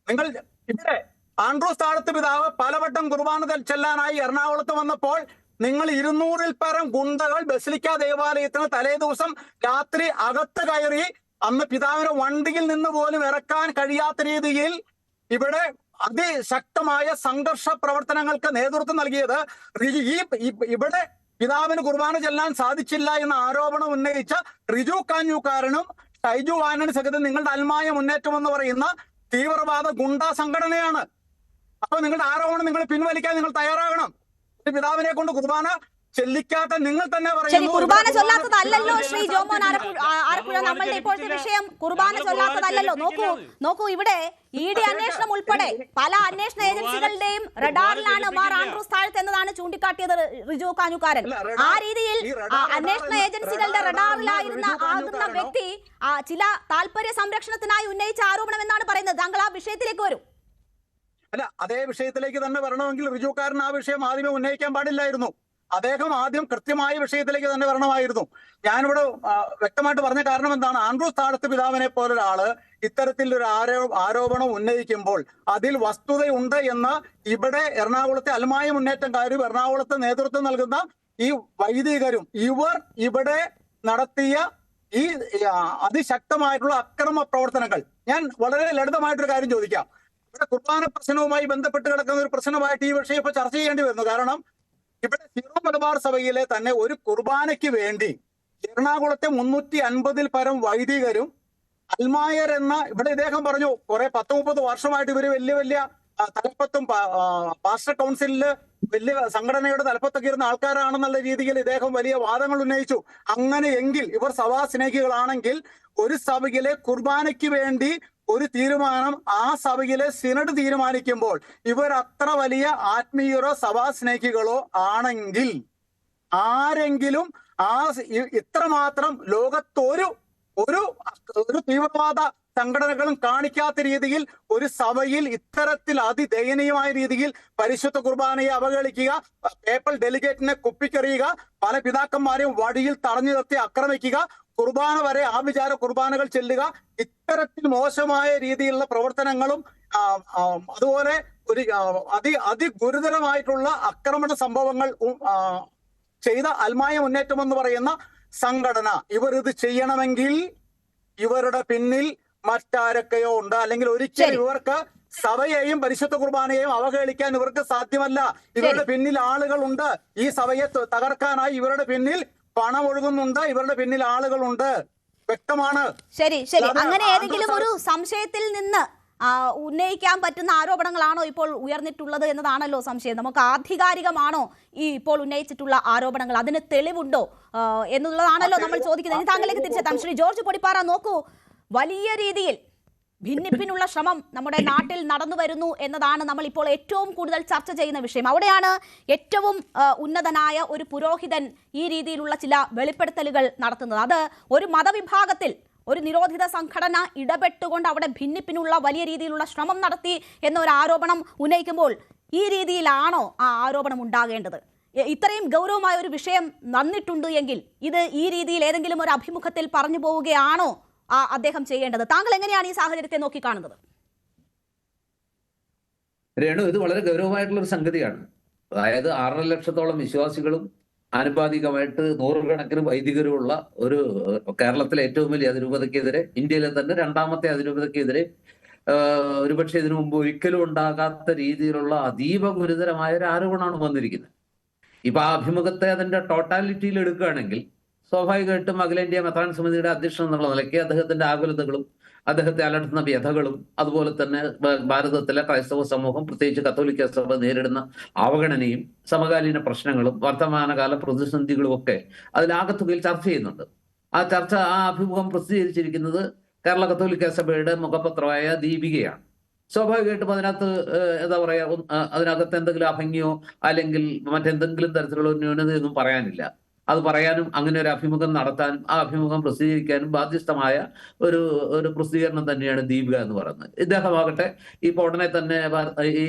നിങ്ങൾ ഇവിടെ ആൻഡ്രൂസ് താഴത്ത് പിതാവ് പലവട്ടം കുർബാന ചെല്ലാനായി എറണാകുളത്ത് വന്നപ്പോൾ നിങ്ങൾ 200-ൽ പരം ഗുണ്ടകൾ ബസിലിക്ക ദേവാലയത്തിന് തലേ ദിവസം രാത്രി അകത്ത് കയറി അന്ന് പിതാവിനെ വണ്ടിയിൽ നിന്ന് പോലും ഇറക്കാൻ കഴിയാത്ത രീതിയിൽ ഇവിടെ അതിശക്തമായ സംഘർഷ പ്രവർത്തനങ്ങൾക്ക് നേതൃത്വം നൽകിയത് ഇവിടെ പിതാവിന് കുർബാന ചെല്ലാൻ സാധിച്ചില്ല എന്ന ആരോപണം ഉന്നയിച്ച റിജു കാഞ്ഞൂക്കാരനും ഷൈജു ആന്റണി സഹിതം നിങ്ങളുടെ അൽമായ മുന്നേറ്റം എന്ന് പറയുന്ന തീവ്രവാദ ഗുണ്ടാ സംഘടനയാണ്. അപ്പൊ നിങ്ങളുടെ ആരോപണം നിങ്ങൾ പിൻവലിക്കാൻ നിങ്ങൾ തയ്യാറാകണം. പിതാവിനെ കൊണ്ട് കുർബാന ചെല്ലിക്കാത്ത നിങ്ങൾ തന്നെ ശരി, പറയുന്നു. കുർബാന ചൊല്ലാത്തതല്ലല്ലോ ശ്രീ ജോമോൻ ആലപ്പുഴ. നമ്മളുടെ ഇപ്പോഴത്തെ വിഷയം കുർബാന ചൊല്ലാത്തതല്ലല്ലോ. നോക്കൂ ഇവിടെ ED അന്വേഷണം ഉൾപ്പെടെ പല അന്വേഷണ ഏജൻസികളുടെയും റഡാറിലാണ് മാർ ആൻഡ്രൂസ് താഴത്ത് എന്നതാണ് ചൂണ്ടിക്കാട്ടിയത് റിജു കാഞ്ഞുകാരൻ. ആ രീതിയിൽ അന്വേഷണ ഏജൻസികളുടെ റഡാറിലായിരുന്ന വ്യക്തി ചില താല്പര്യ സംരക്ഷണത്തിനായി ഉന്നയിച്ച ആരോപണം എന്നാണ് പറയുന്നത്. താങ്കൾ ആ വിഷയത്തിലേക്ക് വരും. അല്ല, അതേ വിഷയത്തിലേക്ക് തന്നെ വരണമെങ്കിൽ റിജുക്കാരൻ ആ വിഷയം ആദ്യമേ ഉന്നയിക്കാൻ പാടില്ലായിരുന്നു. അദ്ദേഹം ആദ്യം കൃത്യമായ വിഷയത്തിലേക്ക് തന്നെ വരണമായിരുന്നു. ഞാനിവിടെ വ്യക്തമായിട്ട് പറഞ്ഞ കാരണം എന്താണ്? ആൻഡ്രൂസ് താഴത്ത് പിതാവിനെ പോലൊരാള് ഇത്തരത്തിലൊരു ആരോപണം ഉന്നയിക്കുമ്പോൾ അതിൽ വസ്തുതയുണ്ട് എന്ന് ഇവിടെ എറണാകുളത്തെ അൽമായ മുന്നേറ്റക്കാരും എറണാകുളത്ത് നേതൃത്വം നൽകുന്ന ഈ വൈദികരും ഇവിടെ നടത്തിയ ഈ അതിശക്തമായിട്ടുള്ള അക്രമ പ്രവർത്തനങ്ങൾ, ഞാൻ വളരെ ലളിതമായിട്ടൊരു കാര്യം ചോദിക്കാം. ഇവിടെ കുർബാന പ്രശ്നവുമായി ബന്ധപ്പെട്ട് കിടക്കുന്ന ഒരു പ്രശ്നമായിട്ട് ഈ വിഷയം ഇപ്പൊ ചർച്ച ചെയ്യേണ്ടി വരുന്നു. കാരണം ഇവിടെ സീറോ മലബാർ സഭയിലെ തന്നെ ഒരു കുർബാനയ്ക്ക് വേണ്ടി എറണാകുളത്തെ 350-ൽ പരം വൈദികരും അൽമായർ എന്ന, ഇവിടെ ഇദ്ദേഹം പറഞ്ഞു കുറെ 10-30 വർഷമായിട്ട് ഇവര് വലിയ തലപ്പത്തും പാസ്റ്റർ കൗൺസിലില് വലിയ സംഘടനയുടെ തലപ്പത്തൊക്കെ ഇരുന്ന ആൾക്കാരാണെന്നുള്ള രീതിയിൽ ഇദ്ദേഹം വലിയ വാദങ്ങൾ ഉന്നയിച്ചു. അങ്ങനെയെങ്കിൽ ഇവർ സഭാ സ്നേഹികളാണെങ്കിൽ ഒരു സഭയിലെ കുർബാനയ്ക്ക് വേണ്ടി ഒരു തീരുമാനം ആ സഭയിലെ സിനഡ് തീരുമാനിക്കുമ്പോൾ ഇവർ അത്ര വലിയ ആത്മീയരോ സഭാ സ്നേഹികളോ ആണെങ്കിൽ ആരെങ്കിലും ഇത്രമാത്രം ലോകത്തൊരു തീവ്രവാദ സംഘടനകളും കാണിക്കാത്ത രീതിയിൽ ഒരു സഭയിൽ ഇത്തരത്തിൽ അതിദയനീയമായ രീതിയിൽ പരിശുദ്ധ കുർബാനയെ അവഹേളിക്കുക, പേപ്പൽ ഡെലിഗേറ്റിനെ കുപ്പിക്കെറിയുക, പല പിതാക്കന്മാരെയും വടിയിൽ തടഞ്ഞു നിർത്തി ആക്രമിക്കുക, കുർബാന വരെ ആഭിചാര കുർബാനകൾ ചെല്ലുക, ഇത്തരത്തിൽ മോശമായ രീതിയിലുള്ള പ്രവർത്തനങ്ങളും അതുപോലെ ഒരു അതിഗുരുതരമായിട്ടുള്ള ആക്രമണ സംഭവങ്ങൾ ചെയ്ത അൽമായ മുന്നേറ്റം എന്ന് പറയുന്ന സംഘടന ഇവരിത് ചെയ്യണമെങ്കിൽ ഇവരുടെ പിന്നിൽ മറ്റാരൊക്കെയോ ഉണ്ട്. അല്ലെങ്കിൽ ഒരിക്കലും ഇവർക്ക് സഭയെയും പരിശുദ്ധ കുർബാനയെയും അവഹേളിക്കാൻ ഇവർക്ക് സാധ്യമല്ല. ഇവരുടെ പിന്നിൽ ആളുകളുണ്ട്. ഈ സഭയെ തകർക്കാനായി ഇവരുടെ പിന്നിൽ പണം ഒഴുകുന്നുണ്ട്, ഇവരുടെ പിന്നിൽ ആളുകളുണ്ട്, വ്യക്തമാണ്. ശരി, അങ്ങനെ ഏതെങ്കിലും ഒരു സംശയത്തിൽ നിന്ന് ഉന്നയിക്കാൻ പറ്റുന്ന ആരോപണങ്ങളാണോ ഇപ്പോൾ ഉയർന്നിട്ടുള്ളത് എന്നതാണല്ലോ സംശയം. നമുക്ക് ആധികാരികമാണോ ഈ ഇപ്പോൾ ഉന്നയിച്ചിട്ടുള്ള ആരോപണങ്ങൾ, അതിന് തെളിവുണ്ടോ എന്നുള്ളതാണല്ലോ നമ്മൾ ചോദിക്കുന്നത്. ഇനി താങ്കളിലേക്ക് തിരിച്ചെത്താം. ശ്രീ ജോർജ് പൊടിപ്പാറ, നോക്കൂ, വലിയ രീതിയിൽ ഭിന്നിപ്പിനുള്ള ശ്രമം നമ്മുടെ നാട്ടിൽ നടന്നു വരുന്നു എന്നതാണ് നമ്മൾ ഇപ്പോൾ ഏറ്റവും കൂടുതൽ ചർച്ച ചെയ്യുന്ന വിഷയം. അവിടെയാണ് ഏറ്റവും ഉന്നതനായ ഒരു പുരോഹിതൻ ഈ രീതിയിലുള്ള ചില വെളിപ്പെടുത്തലുകൾ നടത്തുന്നത്. അത് ഒരു മതവിഭാഗത്തിൽ ഒരു നിരോധിത സംഘടന ഇടപെട്ടുകൊണ്ട് അവിടെ ഭിന്നിപ്പിനുള്ള വലിയ രീതിയിലുള്ള ശ്രമം നടത്തി എന്നൊരു ആരോപണം ഉന്നയിക്കുമ്പോൾ ഈ രീതിയിലാണോ ആ ആരോപണം ഉണ്ടാകേണ്ടത്? ഇത്രയും ഗൗരവമായ ഒരു വിഷയം വന്നിട്ടുണ്ട് എങ്കിൽ ഇത് ഈ രീതിയിൽ ഏതെങ്കിലും ഒരു അഭിമുഖത്തിൽ പറഞ്ഞു പോവുകയാണോ അദ്ദേഹം ചെയ്യേണ്ടത്? താങ്കൾ എങ്ങനെയാണ് ഈ സാഹചര്യത്തെ നോക്കിക്കാണുന്നത്? രേണു, ഇത് വളരെ ഗൗരവമായിട്ടുള്ള ഒരു സംഗതിയാണ്. അതായത് 6.5 ലക്ഷത്തോളം വിശ്വാസികളും ആനുപാതികമായിട്ട് 100 കണക്കിന് വൈദികരുമുള്ള ഒരു കേരളത്തിലെ ഏറ്റവും വലിയ അതിരൂപതയ്ക്കെതിരെ, ഇന്ത്യയിലെ തന്നെ 2ാമത്തെ അതിരൂപതയ്ക്കെതിരെ ഒരുപക്ഷെ ഇതിനു മുമ്പ് ഒരിക്കലും ഉണ്ടാകാത്ത രീതിയിലുള്ള അതീവ ഗുരുതരമായ ഒരു ആരോപണമാണ് വന്നിരിക്കുന്നത്. ഇപ്പൊ ആ അഭിമുഖത്തെ അതിന്റെ ടോട്ടാലിറ്റിയിൽ എടുക്കുകയാണെങ്കിൽ സ്വാഭാവികമായിട്ടും അഖിലേന്ത്യാ മെത്രാൻ സമിതിയുടെ അധ്യക്ഷൻ എന്നുള്ള നിലയ്ക്ക് അദ്ദേഹത്തിന്റെ ആകുലതകളും അദ്ദേഹത്തെ അലട്ടുന്ന വ്യഥകളും അതുപോലെ തന്നെ ഭാരതത്തിലെ ക്രൈസ്തവ സമൂഹം പ്രത്യേകിച്ച് കത്തോലിക്ക സഭ നേരിടുന്ന അവഗണനയും സമകാലീന പ്രശ്നങ്ങളും വർത്തമാനകാല പ്രതിസന്ധികളും ഒക്കെ അതിലാകത്തുകയിൽ ചർച്ച ചെയ്യുന്നുണ്ട്. ആ അഭിമുഖം പ്രസിദ്ധീകരിച്ചിരിക്കുന്നത് കേരള കത്തോലിക്ക സഭയുടെ മുഖപത്രമായ ദീപികയാണ്. സ്വാഭാവികമായിട്ടും അതിനകത്ത് എന്താ പറയാ, അതിനകത്ത് എന്തെങ്കിലും അഭംഗിയോ അല്ലെങ്കിൽ മറ്റെന്തെങ്കിലും തരത്തിലുള്ള ന്യൂനതയൊന്നും പറയാനില്ല. അത് പറയാനും അങ്ങനെ ഒരു അഭിമുഖം നടത്താനും ആ അഭിമുഖം പ്രസിദ്ധീകരിക്കാനും ബാധ്യസ്ഥമായ ഒരു പ്രസിദ്ധീകരണം തന്നെയാണ് ദീപിക എന്ന് പറയുന്നത്. ഇദ്ദേഹമാകട്ടെ ഇപ്പോൾ ഉടനെ തന്നെ ഈ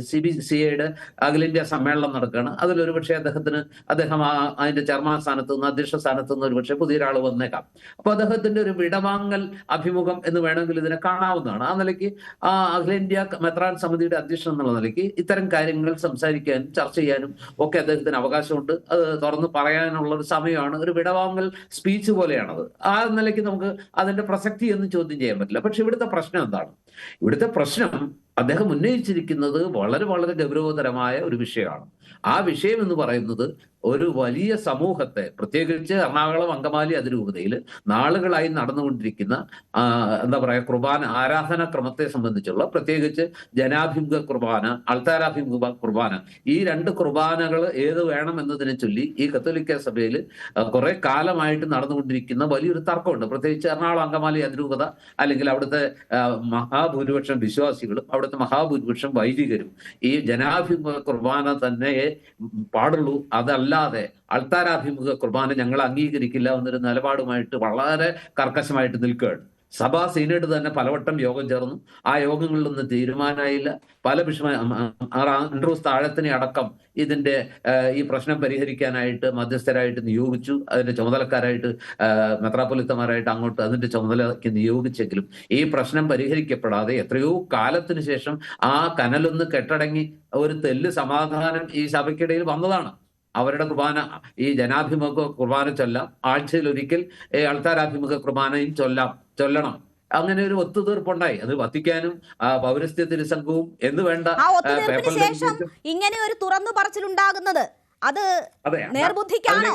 CBCIയുടെ അഖിലേന്ത്യാ സമ്മേളനം നടക്കുകയാണ്. അതിലൊരു പക്ഷേ അദ്ദേഹം അതിന്റെ ചെയർമാൻ സ്ഥാനത്ത് നിന്ന്, അധ്യക്ഷ സ്ഥാനത്ത് നിന്ന് ഒരു പക്ഷേ പുതിയൊരാൾ വന്നേക്കാം. അപ്പൊ അദ്ദേഹത്തിന്റെ ഒരു വിടവാങ്ങൽ അഭിമുഖം എന്ന് വേണമെങ്കിൽ ഇതിനെ കാണാവുന്നതാണ്. ആ നിലയ്ക്ക് ആ അഖിലേന്ത്യാ മെത്രാൻ സമിതിയുടെ അധ്യക്ഷൻ എന്നുള്ള നിലയ്ക്ക് ഇത്തരം കാര്യങ്ങൾ സംസാരിക്കാനും ചർച്ച ചെയ്യാനും ഒക്കെ അദ്ദേഹത്തിന് അവകാശമുണ്ട്. അത് തുറന്ന് പറയാനുള്ള ഒരു സമയമാണ്. ഒരു വിടവാങ്ങൽ സ്പീച്ച് പോലെയാണത്. ആ നിലയ്ക്ക് നമുക്ക് അതിന്റെ പ്രസക്തി ഒന്നും ചോദ്യം ചെയ്യാൻ പറ്റില്ല. പക്ഷെ ഇവിടുത്തെ പ്രശ്നം എന്താണ്? ഇവിടുത്തെ പ്രശ്നം അദ്ദേഹം ഉന്നയിച്ചിരിക്കുന്നത് വളരെ വളരെ ഗൗരവതരമായ ഒരു വിഷയമാണ്. ആ വിഷയം എന്ന് പറയുന്നത് ഒരു വലിയ സമൂഹത്തെ, പ്രത്യേകിച്ച് എറണാകുളം അങ്കമാലി അതിരൂപതയിൽ നാളുകളായി നടന്നുകൊണ്ടിരിക്കുന്ന എന്താ പറയുക കുർബാന ആരാധനാ ക്രമത്തെ സംബന്ധിച്ചുള്ള, പ്രത്യേകിച്ച് ജനാഭിമുഖ കുർബാന, അൾത്താരാഭിമുഖ കുർബാന, ഈ രണ്ട് കുർബാനകൾ ഏത് വേണം എന്നതിനെ ചൊല്ലി ഈ കത്തോലിക്ക സഭയിൽ കുറെ കാലമായിട്ട് നടന്നുകൊണ്ടിരിക്കുന്ന വലിയൊരു തർക്കമുണ്ട്. പ്രത്യേകിച്ച് എറണാകുളം അങ്കമാലി അതിരൂപത അല്ലെങ്കിൽ അവിടുത്തെ മഹാഭൂരിപക്ഷം വിശ്വാസികളും അവിടുത്തെ മഹാഭൂരിപക്ഷം വൈദികരും ഈ ജനാഭിമുഖ കുർബാന തന്നെ പാടുള്ളൂ, അതല്ലാതെ അൾത്താരാഭിമുഖ കുർബാന ഞങ്ങൾ അംഗീകരിക്കില്ല എന്നൊരു നിലപാടുമായിട്ട് വളരെ കർക്കശമായിട്ട് നിൽക്കുകയാണ്. സഭാ സീനഡ് തന്നെ പലവട്ടം യോഗം ചേർന്നു. ആ യോഗങ്ങളിലൊന്നും തീരുമാനമായില്ല. പല ആൻഡ്രൂസ് താഴത്തിനെ അടക്കം ഇതിന്റെ ഈ പ്രശ്നം പരിഹരിക്കാനായിട്ട് മധ്യസ്ഥരായിട്ട് നിയോഗിച്ചു. അതിന്റെ ചുമതലക്കാരായിട്ട് മെത്രാപ്പൊലിത്തമാരായിട്ട് അങ്ങോട്ട് അതിന്റെ ചുമതലയ്ക്ക് നിയോഗിച്ചെങ്കിലും ഈ പ്രശ്നം പരിഹരിക്കപ്പെടാതെ എത്രയോ കാലത്തിന് ശേഷം ആ കനലൊന്ന് കെട്ടടങ്ങി ഒരു തെല്ല് സമാധാനം ഈ സഭയ്ക്കിടയിൽ വന്നതാണ്. അവരുടെ കുർബാന, ഈ ജനാഭിമുഖ കുർബാന ചൊല്ലാം, ആഴ്ചയിൽ ഒരിക്കൽ അൾത്താരാഭിമുഖ കുർബാനയും ചൊല്ലണം. അങ്ങനെ ഒരു ഒത്തുതീർപ്പുണ്ടായി. അത് വത്തിക്കാനും പൗരസ്ത്യ തിരുസംഘവും എന്ന് വേണ്ട ശേഷം ഇങ്ങനെ ഒരു തുറന്നു പറച്ചിലുണ്ടാകുന്നത് അത് അതിലേക്കാണ്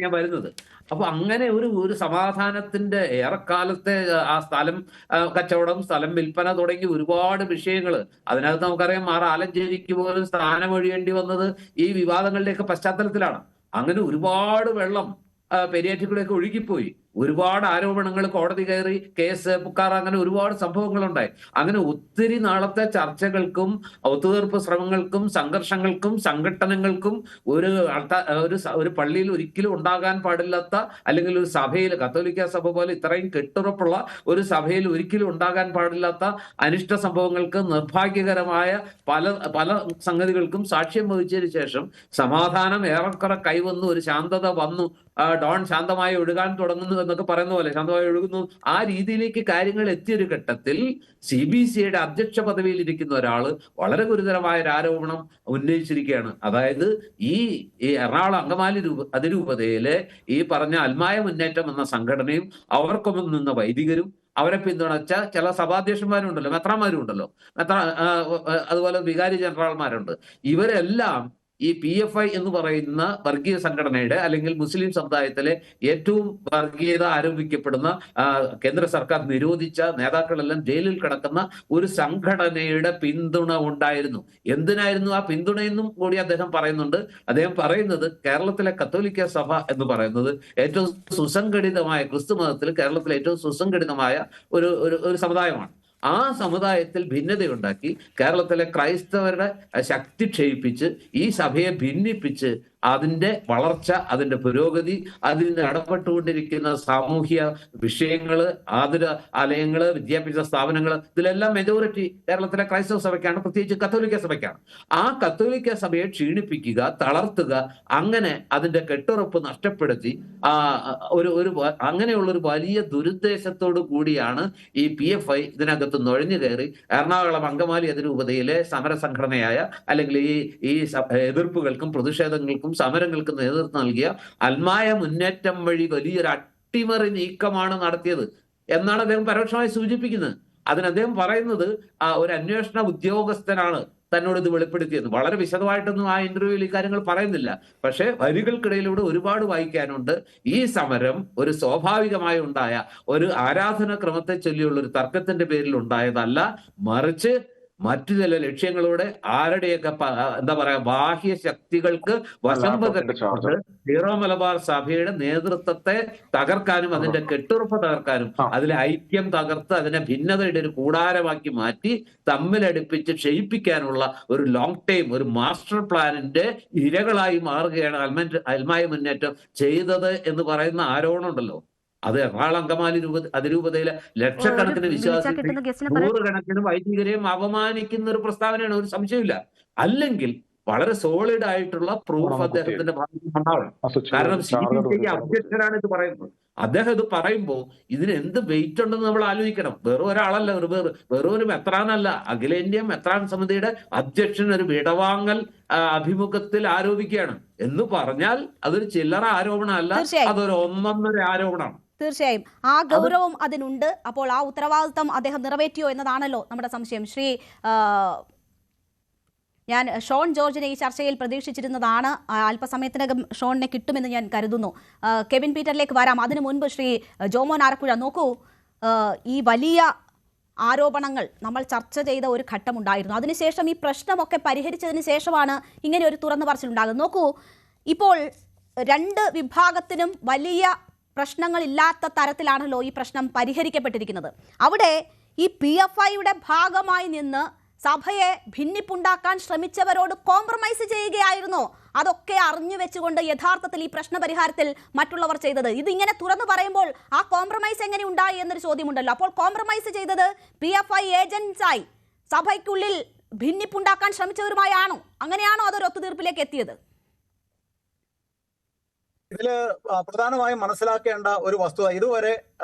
ഞാൻ വരുന്നത്. അപ്പൊ അങ്ങനെ ഒരു സമാധാനത്തിന്റെ ഏറെക്കാലത്തെ ആ സ്ഥലം കച്ചവടം, സ്ഥലം വിൽപ്പന തുടങ്ങി ഒരുപാട് വിഷയങ്ങൾ, അതിനകത്ത് നമുക്കറിയാം ആലഞ്ചേരിക്ക് പോലും സ്ഥാനം ഒഴിയേണ്ടി വന്നത് ഈ വിവാദങ്ങളുടെയൊക്കെ പശ്ചാത്തലത്തിലാണ്. അങ്ങനെ ഒരുപാട് വെള്ളം പെരിയാറ്റിക്കൂടെയൊക്കെ ഒഴുകിപ്പോയി. ഒരുപാട് ആരോപണങ്ങൾ, കോടതി കയറി കേസ് പുക്കാർ, അങ്ങനെ ഒരുപാട് സംഭവങ്ങളുണ്ടായി. അങ്ങനെ ഒത്തിരി നാളത്തെ ചർച്ചകൾക്കും ഒത്തുതീർപ്പ് ശ്രമങ്ങൾക്കും സംഘർഷങ്ങൾക്കും സംഘടനകൾക്കും ഒരു പള്ളിയിൽ ഒരിക്കലും ഉണ്ടാകാൻ പാടില്ലാത്ത, അല്ലെങ്കിൽ ഒരു സഭയിൽ, കത്തോലിക്ക സഭ പോലെ ഇത്രയും കെട്ടുറപ്പുള്ള ഒരു സഭയിൽ ഒരിക്കലും ഉണ്ടാകാൻ പാടില്ലാത്ത അനിഷ്ട സംഭവങ്ങൾക്ക്, നിർഭാഗ്യകരമായ പല സംഗതികൾക്കും സാക്ഷ്യം വഹിച്ചതിന് ശേഷം സമാധാനം ഏറെക്കുറെ കൈവന്നു, ഒരു ശാന്തത വന്നു, ഡോൺ ശാന്തമായി ഒഴുകാൻ തുടങ്ങുന്നു എന്നൊക്കെ പറയുന്ന പോലെ ശാന്തമായി ഒഴുകുന്നു. ആ രീതിയിലേക്ക് കാര്യങ്ങൾ എത്തിയൊരു ഘട്ടത്തിൽ CBCയുടെ അധ്യക്ഷ പദവിയിൽ ഇരിക്കുന്ന ഒരാള് വളരെ ഗുരുതരമായ ഒരു ആരോപണം ഉന്നയിച്ചിരിക്കുകയാണ്. അതായത് ഈ എറണാകുളം അങ്കമാലി അതിരൂപതയിലെ ഈ പറഞ്ഞ അൽമായ മുന്നേറ്റം എന്ന സംഘടനയും അവർക്കൊപ്പം നിന്ന വൈദികരും അവരെ പിന്തുണച്ച ചില സഭാധ്യക്ഷന്മാരുണ്ടല്ലോ, മെത്രാന്മാരും ഉണ്ടല്ലോ, അതുപോലെ വികാരി ജനറൽമാരുണ്ട്, ഇവരെല്ലാം ഈ PFI എന്ന് പറയുന്ന വർഗീയ സംഘടനയുടെ, അല്ലെങ്കിൽ മുസ്ലിം സമുദായത്തിലെ ഏറ്റവും വർഗീയത ആരോപിക്കപ്പെടുന്ന, കേന്ദ്ര സർക്കാർ നിരോധിച്ച നേതാക്കളെല്ലാം ജയിലിൽ കിടക്കുന്ന ഒരു സംഘടനയുടെ പിന്തുണ ഉണ്ടായിരുന്നു. എന്തിനായിരുന്നു ആ പിന്തുണയെന്നും കൂടി അദ്ദേഹം പറയുന്നുണ്ട്. അദ്ദേഹം പറയുന്നത് കേരളത്തിലെ കത്തോലിക്ക സഭ എന്ന് പറയുന്നത് ഏറ്റവും സുസംഘടിതമായ, ക്രിസ്തു മതത്തിൽ കേരളത്തിലെ ഏറ്റവും സുസംഘടിതമായ ഒരു സമുദായമാണ്. ആ സമുദായത്തിൽ ഭിന്നതയുണ്ടാക്കി കേരളത്തിലെ ക്രൈസ്തവരുടെ ശക്തി ക്ഷയിപ്പിച്ച് ഈ സഭയെ ഭിന്നിപ്പിച്ച് അതിന്റെ വളർച്ച, അതിന്റെ പുരോഗതി, അതിന് ഇടപെട്ടുകൊണ്ടിരിക്കുന്ന സാമൂഹ്യ വിഷയങ്ങള്, ആലയങ്ങള്, വിദ്യാഭ്യാസ സ്ഥാപനങ്ങൾ, ഇതിലെല്ലാം മെജോറിറ്റി കേരളത്തിലെ ക്രൈസ്തവ സഭയ്ക്കാണ്, പ്രത്യേകിച്ച് കത്തോലിക്ക സഭയ്ക്കാണ്. ആ കത്തോലിക്ക സഭയെ ക്ഷീണിപ്പിക്കുക, തളർത്തുക, അങ്ങനെ അതിന്റെ കെട്ടുറപ്പ് നഷ്ടപ്പെടുത്തി അങ്ങനെയുള്ള ഒരു വലിയ ദുരുദ്ദേശത്തോടു കൂടിയാണ് ഈ PFI ഇതിനകത്ത് നുഴഞ്ഞു കയറി എറണാകുളം അങ്കമാലി അതിരൂപതയിലെ സമരസംഘടനയായ, അല്ലെങ്കിൽ ഈ എതിർപ്പുകൾക്കും പ്രതിഷേധങ്ങൾക്കും സമരങ്ങൾക്ക് നേതൃത്വം നൽകിയ അൽമായ മുന്നേറ്റം വഴി വലിയൊരു അട്ടിമറി നീക്കമാണ് നടത്തിയത് എന്നാണ് അദ്ദേഹം പരോക്ഷമായി സൂചിപ്പിക്കുന്നത്. അതിന് അദ്ദേഹം പറയുന്നത് ഒരു അന്വേഷണ ഉദ്യോഗസ്ഥനാണ് തന്നോട് ഇത് വെളിപ്പെടുത്തിയത്. വളരെ വിശദമായിട്ടൊന്നും ആ ഇന്റർവ്യൂവിൽ ഈ കാര്യങ്ങൾ പറയുന്നില്ല. പക്ഷെ വരികൾക്കിടയിലൂടെ ഒരുപാട് വായിക്കാനുണ്ട്. ഈ സമരം ഒരു സ്വാഭാവികമായി ഉണ്ടായ ഒരു ആരാധന ക്രമത്തെ ചൊല്ലിയുള്ള ഒരു തർക്കത്തിന്റെ പേരിൽ ഉണ്ടായതല്ല, മറിച്ച് മറ്റു ചില ലക്ഷ്യങ്ങളോടെ ആരുടെയൊക്കെ എന്താ പറയാ ബാഹ്യ ശക്തികൾക്ക് വശംവദപ്പെട്ട് സീറോ മലബാർ സഭയുടെ നേതൃത്വത്തെ തകർക്കാനും അതിന്റെ കെട്ടുറപ്പ് തകർക്കാനും അതിലെ ഐക്യം തകർത്ത് അതിനെ ഭിന്നതയുടെ ഒരു കൂടാരമാക്കി മാറ്റി തമ്മിലടുപ്പിച്ച് ക്ഷയിപ്പിക്കാനുള്ള ഒരു ലോങ് ടൈം, ഒരു മാസ്റ്റർ പ്ലാനിന്റെ ഇരകളായി മാറുകയാണ് അൽമായ മുന്നേറ്റം ചെയ്തത് എന്ന് പറയുന്ന ആരോപണമുണ്ടല്ലോ. അത് എറണാകുളം അങ്കമാലി അതിരൂപതയിലെ ലക്ഷക്കണക്കിന് വിശ്വാസികളെയും നൂറുകണക്കിന് വൈദികരെയും അപമാനിക്കുന്ന ഒരു പ്രസ്താവനയാണ്, ഒരു സംശയമില്ല. അല്ലെങ്കിൽ വളരെ സോളിഡ് ആയിട്ടുള്ള പ്രൂഫ് അദ്ദേഹത്തിന്റെ ഭാഗത്ത് ഉണ്ടാവണം. കാരണം CBCക്ക് അധ്യക്ഷനാണ് ഇത് പറയുന്നത്. അദ്ദേഹം ഇത് പറയുമ്പോൾ ഇതിന് എന്ത് വെയിറ്റ് ഉണ്ടെന്ന് നമ്മൾ ആലോചിക്കണം. വെറും ഒരാളല്ല, വെറും ഒരു മെത്രാനല്ല, അഖിലേന്ത്യാ മെത്രാൻ സമിതിയുടെ അധ്യക്ഷൻ ഒരു വിടവാങ്ങൽ അഭിമുഖത്തിൽ ആരോപിക്കുകയാണ് എന്ന് പറഞ്ഞാൽ അതൊരു ചില്ലറ ആരോപണമല്ല, അതൊരു ഒന്നൊന്നര ആരോപണമാണ്. തീർച്ചയായും ആ ഗൗരവം അതിനുണ്ട്. അപ്പോൾ ആ ഉത്തരവാദിത്തം അദ്ദേഹം നിറവേറ്റിയോ എന്നതാണല്ലോ നമ്മുടെ സംശയം. ഞാൻ ഷോൺ ജോർജിനെ ഈ ചർച്ചയിൽ പ്രതീക്ഷിച്ചിരുന്നതാണ്. അല്പസമയത്തിനകം ഷോണിനെ കിട്ടുമെന്ന് ഞാൻ കരുതുന്നു. കെവിൻ പീറ്ററിലേക്ക് വരാം. അതിനു മുൻപ് ശ്രീ ജോമോൻ ആലപ്പുഴ, നോക്കൂ, ഈ വലിയ ആരോപണങ്ങൾ നമ്മൾ ചർച്ച ചെയ്ത ഒരു ഘട്ടമുണ്ടായിരുന്നു. അതിനുശേഷം ഈ പ്രശ്നമൊക്കെ പരിഹരിച്ചതിന് ശേഷമാണ് ഇങ്ങനെ ഒരു തുറന്നു പറച്ചിലുണ്ടാകുന്നത്. നോക്കൂ, ഇപ്പോൾ രണ്ട് വിഭാഗത്തിനും വലിയ പ്രശ്നങ്ങളില്ലാത്ത തരത്തിലാണല്ലോ ഈ പ്രശ്നം പരിഹരിക്കപ്പെട്ടിരിക്കുന്നത്. അവിടെ ഈ PFIയുടെ ഭാഗമായി നിന്ന് സഭയെ ഭിന്നിപ്പുണ്ടാക്കാൻ ശ്രമിച്ചവരോട് കോംപ്രമൈസ് ചെയ്യുകയായിരുന്നു. അതൊക്കെ അറിഞ്ഞു വെച്ചുകൊണ്ട് യഥാർത്ഥത്തിൽ ഈ പ്രശ്ന പരിഹാരത്തിൽ മറ്റുള്ളവർ ചെയ്തത്. ഇതിങ്ങനെ തുറന്നു പറയുമ്പോൾ ആ കോംപ്രമൈസ് എങ്ങനെ ഉണ്ടായി എന്നൊരു ചോദ്യമുണ്ടല്ലോ. അപ്പോൾ കോംപ്രമൈസ് ചെയ്തത് PFI ഏജന്റ്സായി സഭയ്ക്കുള്ളിൽ ഭിന്നിപ്പുണ്ടാക്കാൻ ശ്രമിച്ചവരുമായാണോ? അങ്ങനെയാണോ അതൊരു ഒത്തുതീർപ്പിലേക്ക് എത്തിയത്? ഇതില് പ്രധാനമായും മനസ്സിലാക്കേണ്ട ഒരു വസ്തുത, ഇതുവരെ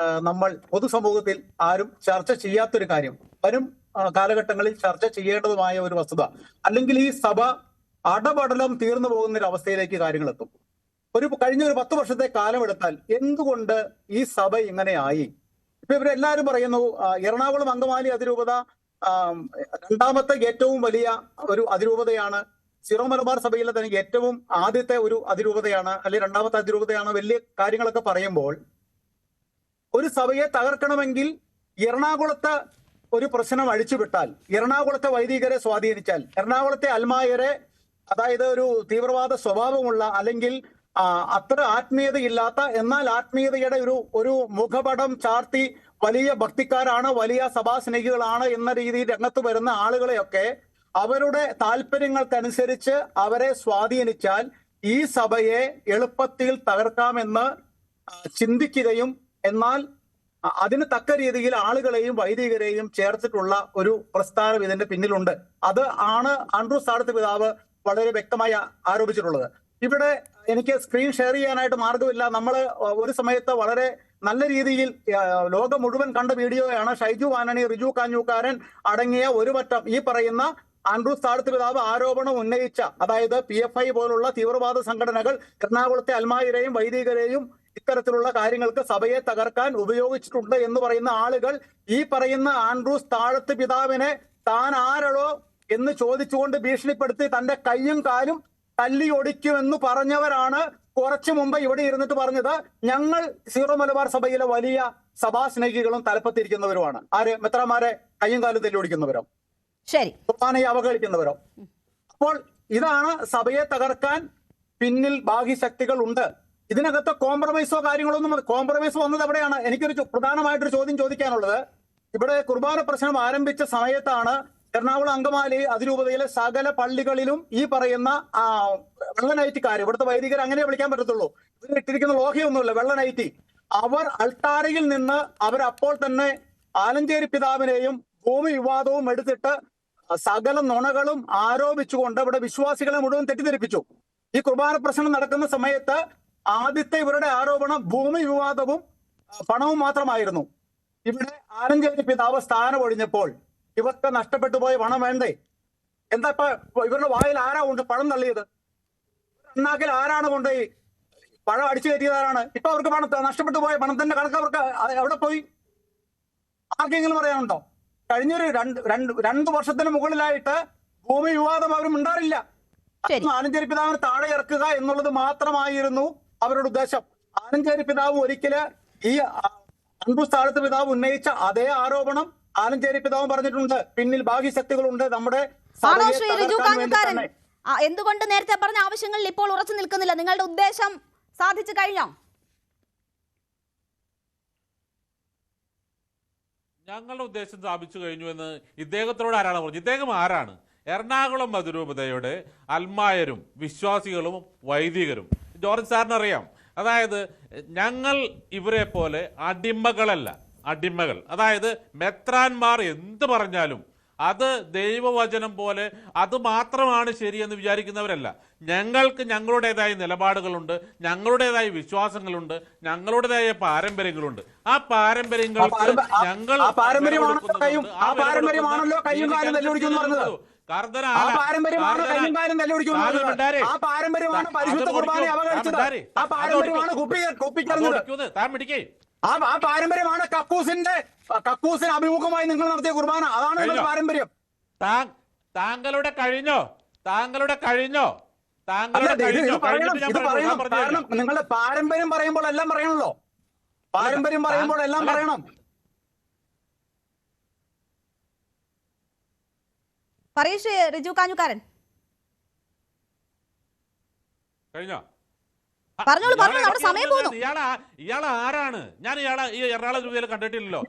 നമ്മൾ പൊതുസമൂഹത്തിൽ ആരും ചർച്ച ചെയ്യാത്തൊരു കാര്യം, വരും കാലഘട്ടങ്ങളിൽ ചർച്ച ചെയ്യേണ്ടതുമായ ഒരു വസ്തുത, അല്ലെങ്കിൽ ഈ സഭ അടപടലം തീർന്നു പോകുന്ന ഒരു അവസ്ഥയിലേക്ക് കാര്യങ്ങൾ എത്തും. കഴിഞ്ഞ ഒരു 10 വർഷത്തെ കാലമെടുത്താൽ എന്തുകൊണ്ട് ഈ സഭ ഇങ്ങനെയായി? ഇപ്പൊ ഇവരെല്ലാവരും പറയുന്നു എറണാകുളം അങ്കമാലി അതിരൂപത രണ്ടാമത്തെ ഏറ്റവും വലിയ ഒരു അതിരൂപതയാണ്, സിറോ മലബാർ സഭയിലെ തന്നെ ഏറ്റവും ആദ്യത്തെ ഒരു അതിരൂപതയാണ്, അല്ലെങ്കിൽ രണ്ടാമത്തെ അതിരൂപതയാണ്, വലിയ കാര്യങ്ങളൊക്കെ പറയുമ്പോൾ ഒരു സഭയെ തകർക്കണമെങ്കിൽ എറണാകുളത്തെ ഒരു പ്രശ്നം അഴിച്ചുവിട്ടാൽ, എറണാകുളത്തെ വൈദികരെ സ്വാധീനിച്ചാൽ, എറണാകുളത്തെ അൽമായരെ, അതായത് ഒരു തീവ്രവാദ സ്വഭാവമുള്ള അല്ലെങ്കിൽ അത്ര ആത്മീയതയില്ലാത്ത എന്നാൽ ആത്മീയതയുടെ ഒരു മുഖപടം ചാർത്തി വലിയ ഭക്തിക്കാരാണ്, വലിയ സഭാസ്നേഹികളാണ് എന്ന രീതിയിൽ രംഗത്ത് വരുന്ന ആളുകളെയൊക്കെ അവരുടെ താല്പര്യങ്ങൾക്കനുസരിച്ച് അവരെ സ്വാധീനിച്ചാൽ ഈ സഭയെ എളുപ്പത്തിൽ തകർക്കാമെന്ന് ചിന്തിക്കുകയും എന്നാൽ അതിന് തക്ക രീതിയിൽ ആളുകളെയും വൈദികരെയും ചേർത്തിട്ടുള്ള ഒരു പ്രസ്ഥാനം ഇതിന്റെ പിന്നിലുണ്ട്. അത് ആണ് ആൻഡ്രൂസ് താഴത്ത് പിതാവ് വളരെ വ്യക്തമായി ആരോപിച്ചിട്ടുള്ളത്. ഇവിടെ എനിക്ക് സ്ക്രീൻ ഷെയർ ചെയ്യാനായിട്ട് മാർഗമില്ല. നമ്മൾ ഒരു സമയത്ത് വളരെ നല്ല രീതിയിൽ ലോകം മുഴുവൻ കണ്ട വീഡിയോയാണ്. ഷൈജു ആന്റണി, റിജു കാഞ്ഞൂക്കാരൻ അടങ്ങിയ ഒരു വട്ടം ഈ പറയുന്ന ആൻഡ്രൂസ് താഴത്ത് പിതാവ് ആരോപണം ഉന്നയിച്ച, അതായത് PFI പോലുള്ള തീവ്രവാദ സംഘടനകൾ എറണാകുളത്തെ അൽമായരെയും വൈദികരെയും ഇത്തരത്തിലുള്ള കാര്യങ്ങൾക്ക് സഭയെ തകർക്കാൻ ഉപയോഗിച്ചിട്ടുണ്ട് എന്ന് പറയുന്ന ആളുകൾ ഈ പറയുന്ന ആൻഡ്രൂസ് താഴത്ത് പിതാവിനെ താൻ ആരോ എന്ന് ചോദിച്ചുകൊണ്ട് ഭീഷണിപ്പെടുത്തി തന്റെ കയ്യും കാലും തല്ലി ഒടിക്കുമെന്ന് പറഞ്ഞവരാണ് കുറച്ചു മുമ്പ് ഇവിടെ ഇരുന്നിട്ട് പറഞ്ഞത് ഞങ്ങൾ സീറോ മലബാർ സഭയിലെ വലിയ സഭാസ്നേഹികളും തലപ്പത്തിരിക്കുന്നവരുമാണ്. ആര്? മെത്രാമാരെ കയ്യും കാലും തല്ലി ഒടിക്കുന്നവരോ, ശരി, കുർബാനയെ അവഗണിക്കുന്നവരോ? അപ്പോൾ ഇതാണ് സഭയെ തകർക്കാൻ പിന്നിൽ ബാഹ്യശക്തികൾ ഉണ്ട്. ഇതിനകത്ത് കോംപ്രമൈസോ കാര്യങ്ങളൊന്നും, കോംപ്രമൈസ് വന്നത് എവിടെയാണ്? എനിക്കൊരു പ്രധാനമായിട്ടൊരു ചോദ്യം ചോദിക്കാനുള്ളത്, ഇവിടെ കുർബാന പ്രശ്നം ആരംഭിച്ച സമയത്താണ് എറണാകുളം അങ്കമാലി അതിരൂപതയിലെ സകല പള്ളികളിലും ഈ പറയുന്ന വെള്ളനൈറ്റിക്കാർ, ഇവിടുത്തെ വൈദികർ അങ്ങനെ വിളിക്കാൻ പറ്റത്തുള്ളൂ, ഇവർ ഇട്ടിരിക്കുന്ന ലോഹയൊന്നുമില്ല, വെള്ളനൈറ്റി, അവർ അൾട്ടാരയിൽ നിന്ന് അവരപ്പോൾ തന്നെ ആലഞ്ചേരി പിതാവിനെയും ഭൂമി വിവാദവും എടുത്തിട്ട് സകല നുണകളും ആരോപിച്ചുകൊണ്ട് ഇവിടെ വിശ്വാസികളെ മുഴുവൻ തെറ്റിദ്ധരിപ്പിച്ചു. ഈ കുർബാന പ്രശ്നം നടക്കുന്ന സമയത്ത് ആദ്യത്തെ ഇവരുടെ ആരോപണം ഭൂമി വിവാദവും പണവും മാത്രമായിരുന്നു. ഇവിടെ ആലഞ്ചേരി പിതാവ് സ്ഥാനം ഒഴിഞ്ഞപ്പോൾ ഇവർക്ക് നഷ്ടപ്പെട്ടു പോയ പണം വേണ്ടേ? എന്താ ഇപ്പൊ ഇവരുടെ വായിൽ ആരാ കൊണ്ട് പണം തള്ളിയത്? അണ്ണാക്കിൽ ആരാണ് കൊണ്ട് പഴം അടിച്ചു കയറ്റിയതാരാണ്? ഇപ്പൊ അവർക്ക് പണം നഷ്ടപ്പെട്ടു പോയ പണത്തിന്റെ കണക്ക് അവർക്ക് എവിടെ പോയി? ആർക്കെങ്കിലും പറയാനുണ്ടോ? കഴിഞ്ഞൊരു രണ്ടു വർഷത്തിന് മുകളിലായിട്ട് ഭൂമി വിവാദം അവർ ഉണ്ടാറില്ല. ആലഞ്ചേരി പിതാവിന് താഴെ ഇറക്കുക എന്നുള്ളത് മാത്രമായിരുന്നു അവരുടെ ഉദ്ദേശം. ആലഞ്ചേരി പിതാവ് ഒരിക്കല് ഈ ആൻഡ്രൂസ് താഴത്ത് പിതാവ് ഉന്നയിച്ച അതേ ആരോപണം ആലഞ്ചേരി പിതാവ് പറഞ്ഞിട്ടുണ്ട്, പിന്നിൽ ബാഹ്യശക്തികളുണ്ട് നമ്മുടെ. എന്തുകൊണ്ട് നേരത്തെ പറഞ്ഞ ആവശ്യങ്ങളിൽ ഇപ്പോൾ ഉറച്ചു നിൽക്കുന്നില്ല? നിങ്ങളുടെ ഉദ്ദേശം സാധിച്ചു കഴിഞ്ഞോ? ഞങ്ങളുടെ ഉദ്ദേശം സ്ഥാപിച്ചു കഴിഞ്ഞു എന്ന് ഇദ്ദേഹത്തോട് ആരാണ് പറഞ്ഞത്? ഇദ്ദേഹം ആരാണ്? എറണാകുളം അതിരൂപതയുടെ അൽമായരും വിശ്വാസികളും വൈദികരും. ജോർജ് സാറിനറിയാം, അതായത് ഞങ്ങൾ ഇവരെ പോലെ അടിമകളല്ല, അടിമകൾ. അതായത് മെത്രാന്മാർ എന്ത് പറഞ്ഞാലും അത് ദൈവവചനം പോലെ അത് മാത്രമാണ് ശരിയെന്ന് വിചാരിക്കുന്നവരല്ല. ഞങ്ങൾക്ക് ഞങ്ങളുടേതായ നിലപാടുകളുണ്ട്, ഞങ്ങളുടേതായ വിശ്വാസങ്ങളുണ്ട്, ഞങ്ങളുടേതായ പാരമ്പര്യങ്ങളുണ്ട്. ആ പാരമ്പര്യങ്ങൾക്ക് ഞങ്ങൾ ആ പാരമ്പര്യമാണ് കക്കൂസിന് അഭിമുഖമായി നിങ്ങൾ നടത്തിയ കുർബാന. അതാണ് പാരമ്പര്യം. താങ്കളുടെ കഴിഞ്ഞോ? താങ്കളുടെ കഴിഞ്ഞോ? താങ്കളുടെ ഇത് കഴിഞ്ഞോ? പറയണം, കഴിഞ്ഞിട്ട് ഇത് ഞാൻ പറയണം. പറഞ്ഞു കാരണം നിങ്ങളുടെ പാരമ്പര്യം പറയുമ്പോൾ എല്ലാം പറയണല്ലോ. പാരമ്പര്യം പറയുമ്പോൾ എല്ലാം പറയണം. പറയൂ ശ്രീ റിജു കാഞ്ഞുകാരൻ. കഴിഞ്ഞോ? പറഞ്ഞോളൂ നമ്മുടെ സമയം പോകുന്നു. ഇയാൾ ആരാണ്? ഞാൻ ഈ എറണാകുളം രൂപയിൽ കണ്ടിട്ടില്ലല്ലോ.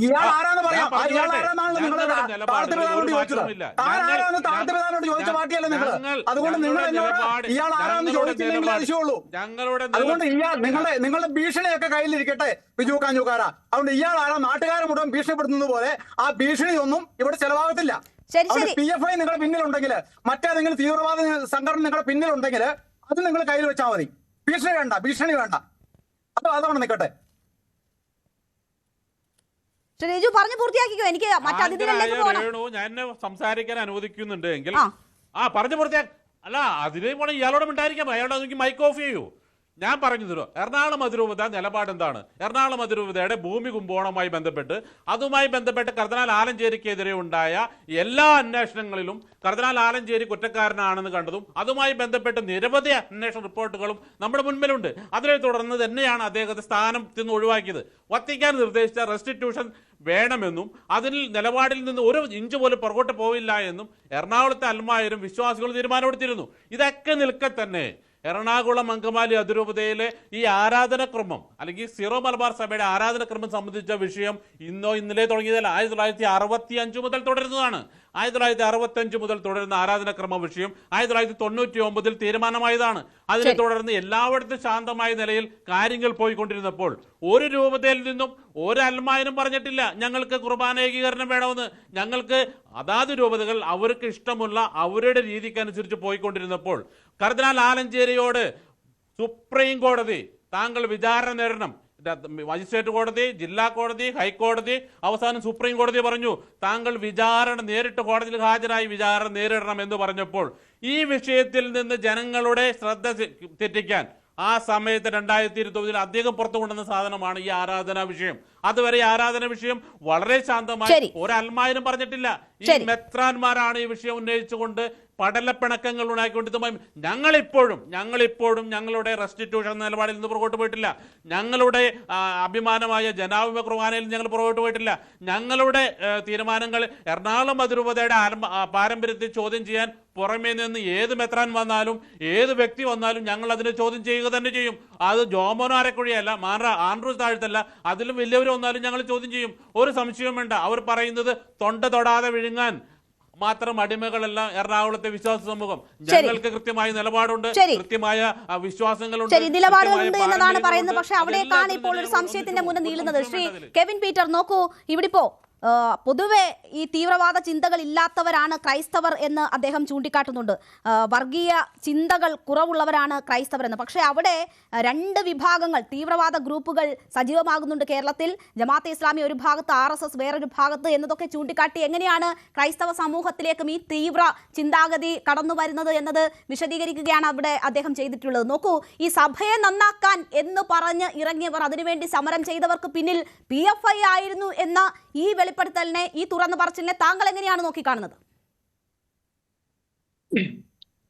ഇയാൾ ആരാന്ന് പറയാം. ഇയാൾ ആരാന്നാണല്ലോ നിങ്ങളോട് താഴ്ത്തപ്പെടാനോട് ചോദിച്ചത്. താനാരാന്ന് താഴ്ത്തപ്പെടാനോട് ചോദിച്ച പാർട്ടിയല്ലേ നിങ്ങൾ? അതുകൊണ്ട് നിങ്ങൾ എന്നോട് ഇയാൾ ആരാന്ന് ചോദിച്ചില്ലെങ്കിൽ അതിശയുള്ളൂ. അതുകൊണ്ട് ഇയാൾ നിങ്ങളുടെ ഭീഷണിയൊക്കെ കയ്യിലിരിക്കട്ടെ റിജു കാഞ്ഞുകാര. അതുകൊണ്ട് ഇയാൾ ആരാ നാട്ടുകാരെ മുഴുവൻ ഭീഷണിപ്പെടുത്തുന്നത് പോലെ ആ ഭീഷണിയൊന്നും ഇവിടെ ചെലവാകത്തില്ല. PFI നിങ്ങളുടെ പിന്നിലുണ്ടെങ്കിൽ, മറ്റേതെങ്കിലും തീവ്രവാദ സംഘടന നിങ്ങളുടെ പിന്നിലുണ്ടെങ്കിൽ അത് നിങ്ങൾ കയ്യിൽ വെച്ചാൽ മതി. ഭീഷണി വേണ്ട. അതാണ് നിൽക്കട്ടെ. റിജു പറഞ്ഞു പൂർത്തിയാക്കിക്കോ. എനിക്ക് മറ്റതിഥികളിലേക്ക് പോകണം. ഞാൻ സംസാരിക്കാൻ അനുവദിക്കുന്നുണ്ട് എങ്കിൽ പറഞ്ഞു പൂർത്തിയാ. അല്ല, അതിന് പോണേ ഇയാളോട് ഉണ്ടായിരിക്കാം. അയാളോട് എനിക്ക് മൈക്ക് ഓഫ് ചെയ്യൂ. ഞാൻ പറഞ്ഞു തരുമോ? എറണാകുളം അതിരൂപത നിലപാട് എന്താണ്? എറണാകുളം അതിരൂപതയുടെ ഭൂമി കുംഭകോണവുമായി ബന്ധപ്പെട്ട്, അതുമായി ബന്ധപ്പെട്ട് കർദിനാൾ ആലഞ്ചേരിക്കെതിരെ ഉണ്ടായ എല്ലാ അന്വേഷണങ്ങളിലും കർദിനാൾ ആലഞ്ചേരി കുറ്റക്കാരനാണെന്ന് കണ്ടതും അതുമായി ബന്ധപ്പെട്ട് നിരവധി അന്വേഷണ റിപ്പോർട്ടുകളും നമ്മുടെ മുൻപിലുണ്ട്. അതിനെ തുടർന്ന് തന്നെയാണ് അദ്ദേഹത്തെ സ്ഥാനത്ത് നിന്ന് ഒഴിവാക്കിയത്. വത്തിക്കാൻ നിർദ്ദേശിച്ച റെസ്റ്റിറ്റ്യൂഷൻ വേണമെന്നും അതിൽ നിലപാടിൽ നിന്ന് ഒരു ഇഞ്ച് പോലും പുറകോട്ട് പോവില്ല എന്നും എറണാകുളത്തെ അൽമായരും വിശ്വാസികളും തീരുമാനമെടുത്തിരുന്നു. ഇതൊക്കെ നിൽക്കെ തന്നെ എറണാകുളം അങ്കമാലി അതിരൂപതയിലെ ഈ ആരാധനക്രമം അല്ലെങ്കിൽ സീറോ മലബാർ സഭയുടെ ആരാധനക്രമം സംബന്ധിച്ച വിഷയം ഇന്നലെ തുടങ്ങിയതല്ല. 1965 മുതൽ തുടരുന്നതാണ്. 1965 മുതൽ തുടരുന്ന ആരാധനക്രമ വിഷയം 1999 തീരുമാനമായതാണ്. അതിനെ തുടർന്ന് എല്ലായിടത്തും ശാന്തമായ നിലയിൽ കാര്യങ്ങൾ പോയിക്കൊണ്ടിരുന്നപ്പോൾ ഒരു രൂപതയിൽ നിന്നും ഒരു അൽമായനും പറഞ്ഞിട്ടില്ല ഞങ്ങൾക്ക് കുർബാന ഏകീകരണം വേണമെന്ന്. ഞങ്ങൾക്ക് അതാത് രൂപതകൾ അവർക്ക് ഇഷ്ടമുള്ള അവരുടെ രീതിക്കനുസരിച്ച് പോയിക്കൊണ്ടിരുന്നപ്പോൾ കർദിനാൾ ആലഞ്ചേരിയോട് സുപ്രീം കോടതി താങ്കൾ വിചാരണ നേരിടണം. മജിസ്ട്രേറ്റ് കോടതി, ജില്ലാ കോടതി, ഹൈക്കോടതി, അവസാനം സുപ്രീം കോടതി പറഞ്ഞു താങ്കൾ വിചാരണ നേരിട്ട് കോടതിയിൽ ഹാജരായി വിചാരണ നേരിടണം എന്ന് പറഞ്ഞപ്പോൾ ഈ വിഷയത്തിൽ നിന്ന് ജനങ്ങളുടെ ശ്രദ്ധ തെറ്റിക്കാൻ ആ സമയത്ത് 2020 അദ്ദേഹം പുറത്തു കൊണ്ടുവന്ന സാധനമാണ് ഈ ആരാധനാ വിഷയം. അതുവരെ ഈ ആരാധന വിഷയം വളരെ ശാന്തമായി ഒരു അൽമായനും പറഞ്ഞിട്ടില്ല. ഈ മെത്രാന്മാരാണ് ഈ വിഷയം ഉന്നയിച്ചുകൊണ്ട് പടലപ്പിണക്കങ്ങൾ ഉണ്ടാക്കിക്കൊണ്ടിരുന്നത്. ഞങ്ങളിപ്പോഴും ഞങ്ങളുടെ റെസ്റ്റിറ്റ്യൂഷൻ നിലപാടിൽ നിന്ന് പുറകോട്ട് പോയിട്ടില്ല. ഞങ്ങളുടെ അഭിമാനമായ ജനാഭിമ കുർബാനയിൽ ഞങ്ങൾ പുറകോട്ട് പോയിട്ടില്ല. ഞങ്ങളുടെ തീരുമാനങ്ങൾ എറണാകുളം അതിരൂപതയുടെ പാരമ്പര്യത്തെ ചോദ്യം ചെയ്യാൻ പുറമേ നിന്ന് ഏത് മെത്രാൻ വന്നാലും ഏത് വ്യക്തി വന്നാലും ഞങ്ങൾ അതിനെ ചോദ്യം ചെയ്യുക തന്നെ ചെയ്യും. അത് ജോമോനോ അരക്കുഴിയല്ല, ആൻഡ്രൂസ് താഴ്ത്തല്ല, അതിലും വലിയവർ വന്നാലും ഞങ്ങൾ ചോദ്യം ചെയ്യും. ഒരു സംശയവും വേണ്ട. അവർ പറയുന്നത് തൊണ്ട തൊടാതെ വിഴുങ്ങാൻ മാത്രം അടിമകളെല്ലാം എറണാകുളത്തെ വിശ്വാസ സമൂഹം. ഞങ്ങൾക്ക് കൃത്യമായ നിലപാടുണ്ട്, കൃത്യമായ വിശ്വാസങ്ങളുണ്ട്, നിലപാടുണ്ട് എന്നതാണ് പറയുന്നത്. പക്ഷെ അവിടേക്കാണ് ഇപ്പോൾ ഒരു സംശയത്തിന്റെ മുന്നിൽ നീളുന്നത്. ശ്രീ കെവിൻ പീറ്റർ, നോക്കൂ, ഇവിടിപ്പോ പൊതുവെ ഈ തീവ്രവാദ ചിന്തകൾ ഇല്ലാത്തവരാണ് ക്രൈസ്തവർ എന്ന് അദ്ദേഹം ചൂണ്ടിക്കാട്ടുന്നുണ്ട്. വർഗീയ ചിന്തകൾ കുറവുള്ളവരാണ് ക്രൈസ്തവരെന്ന്. പക്ഷേ അവിടെ രണ്ട് വിഭാഗങ്ങൾ തീവ്രവാദ ഗ്രൂപ്പുകൾ സജീവമാകുന്നുണ്ട് കേരളത്തിൽ. ജമാഅത്തെ ഇസ്ലാമി ഒരു ഭാഗത്ത്, RSS വേറൊരു ഭാഗത്ത് എന്നതൊക്കെ ചൂണ്ടിക്കാട്ടി എങ്ങനെയാണ് ക്രൈസ്തവ സമൂഹത്തിലേക്കും ഈ തീവ്ര ചിന്താഗതി കടന്നു വരുന്നത് എന്നത് വിശദീകരിക്കുകയാണ് അവിടെ അദ്ദേഹം ചെയ്തിട്ടുള്ളത്. നോക്കൂ, ഈ സഭയെ നന്നാക്കാൻ എന്ന് പറഞ്ഞ് ഇറങ്ങിയവർ, അതിനുവേണ്ടി സമരം ചെയ്തവർക്ക് പിന്നിൽ PFI ആയിരുന്നു എന്ന ഈ വെളിപ്പെടുത്തലിനെ, ഈ തുറന്നു പറച്ചിലിനെ താങ്കൾ എങ്ങനെയാണ് നോക്കിക്കാണുന്നത്?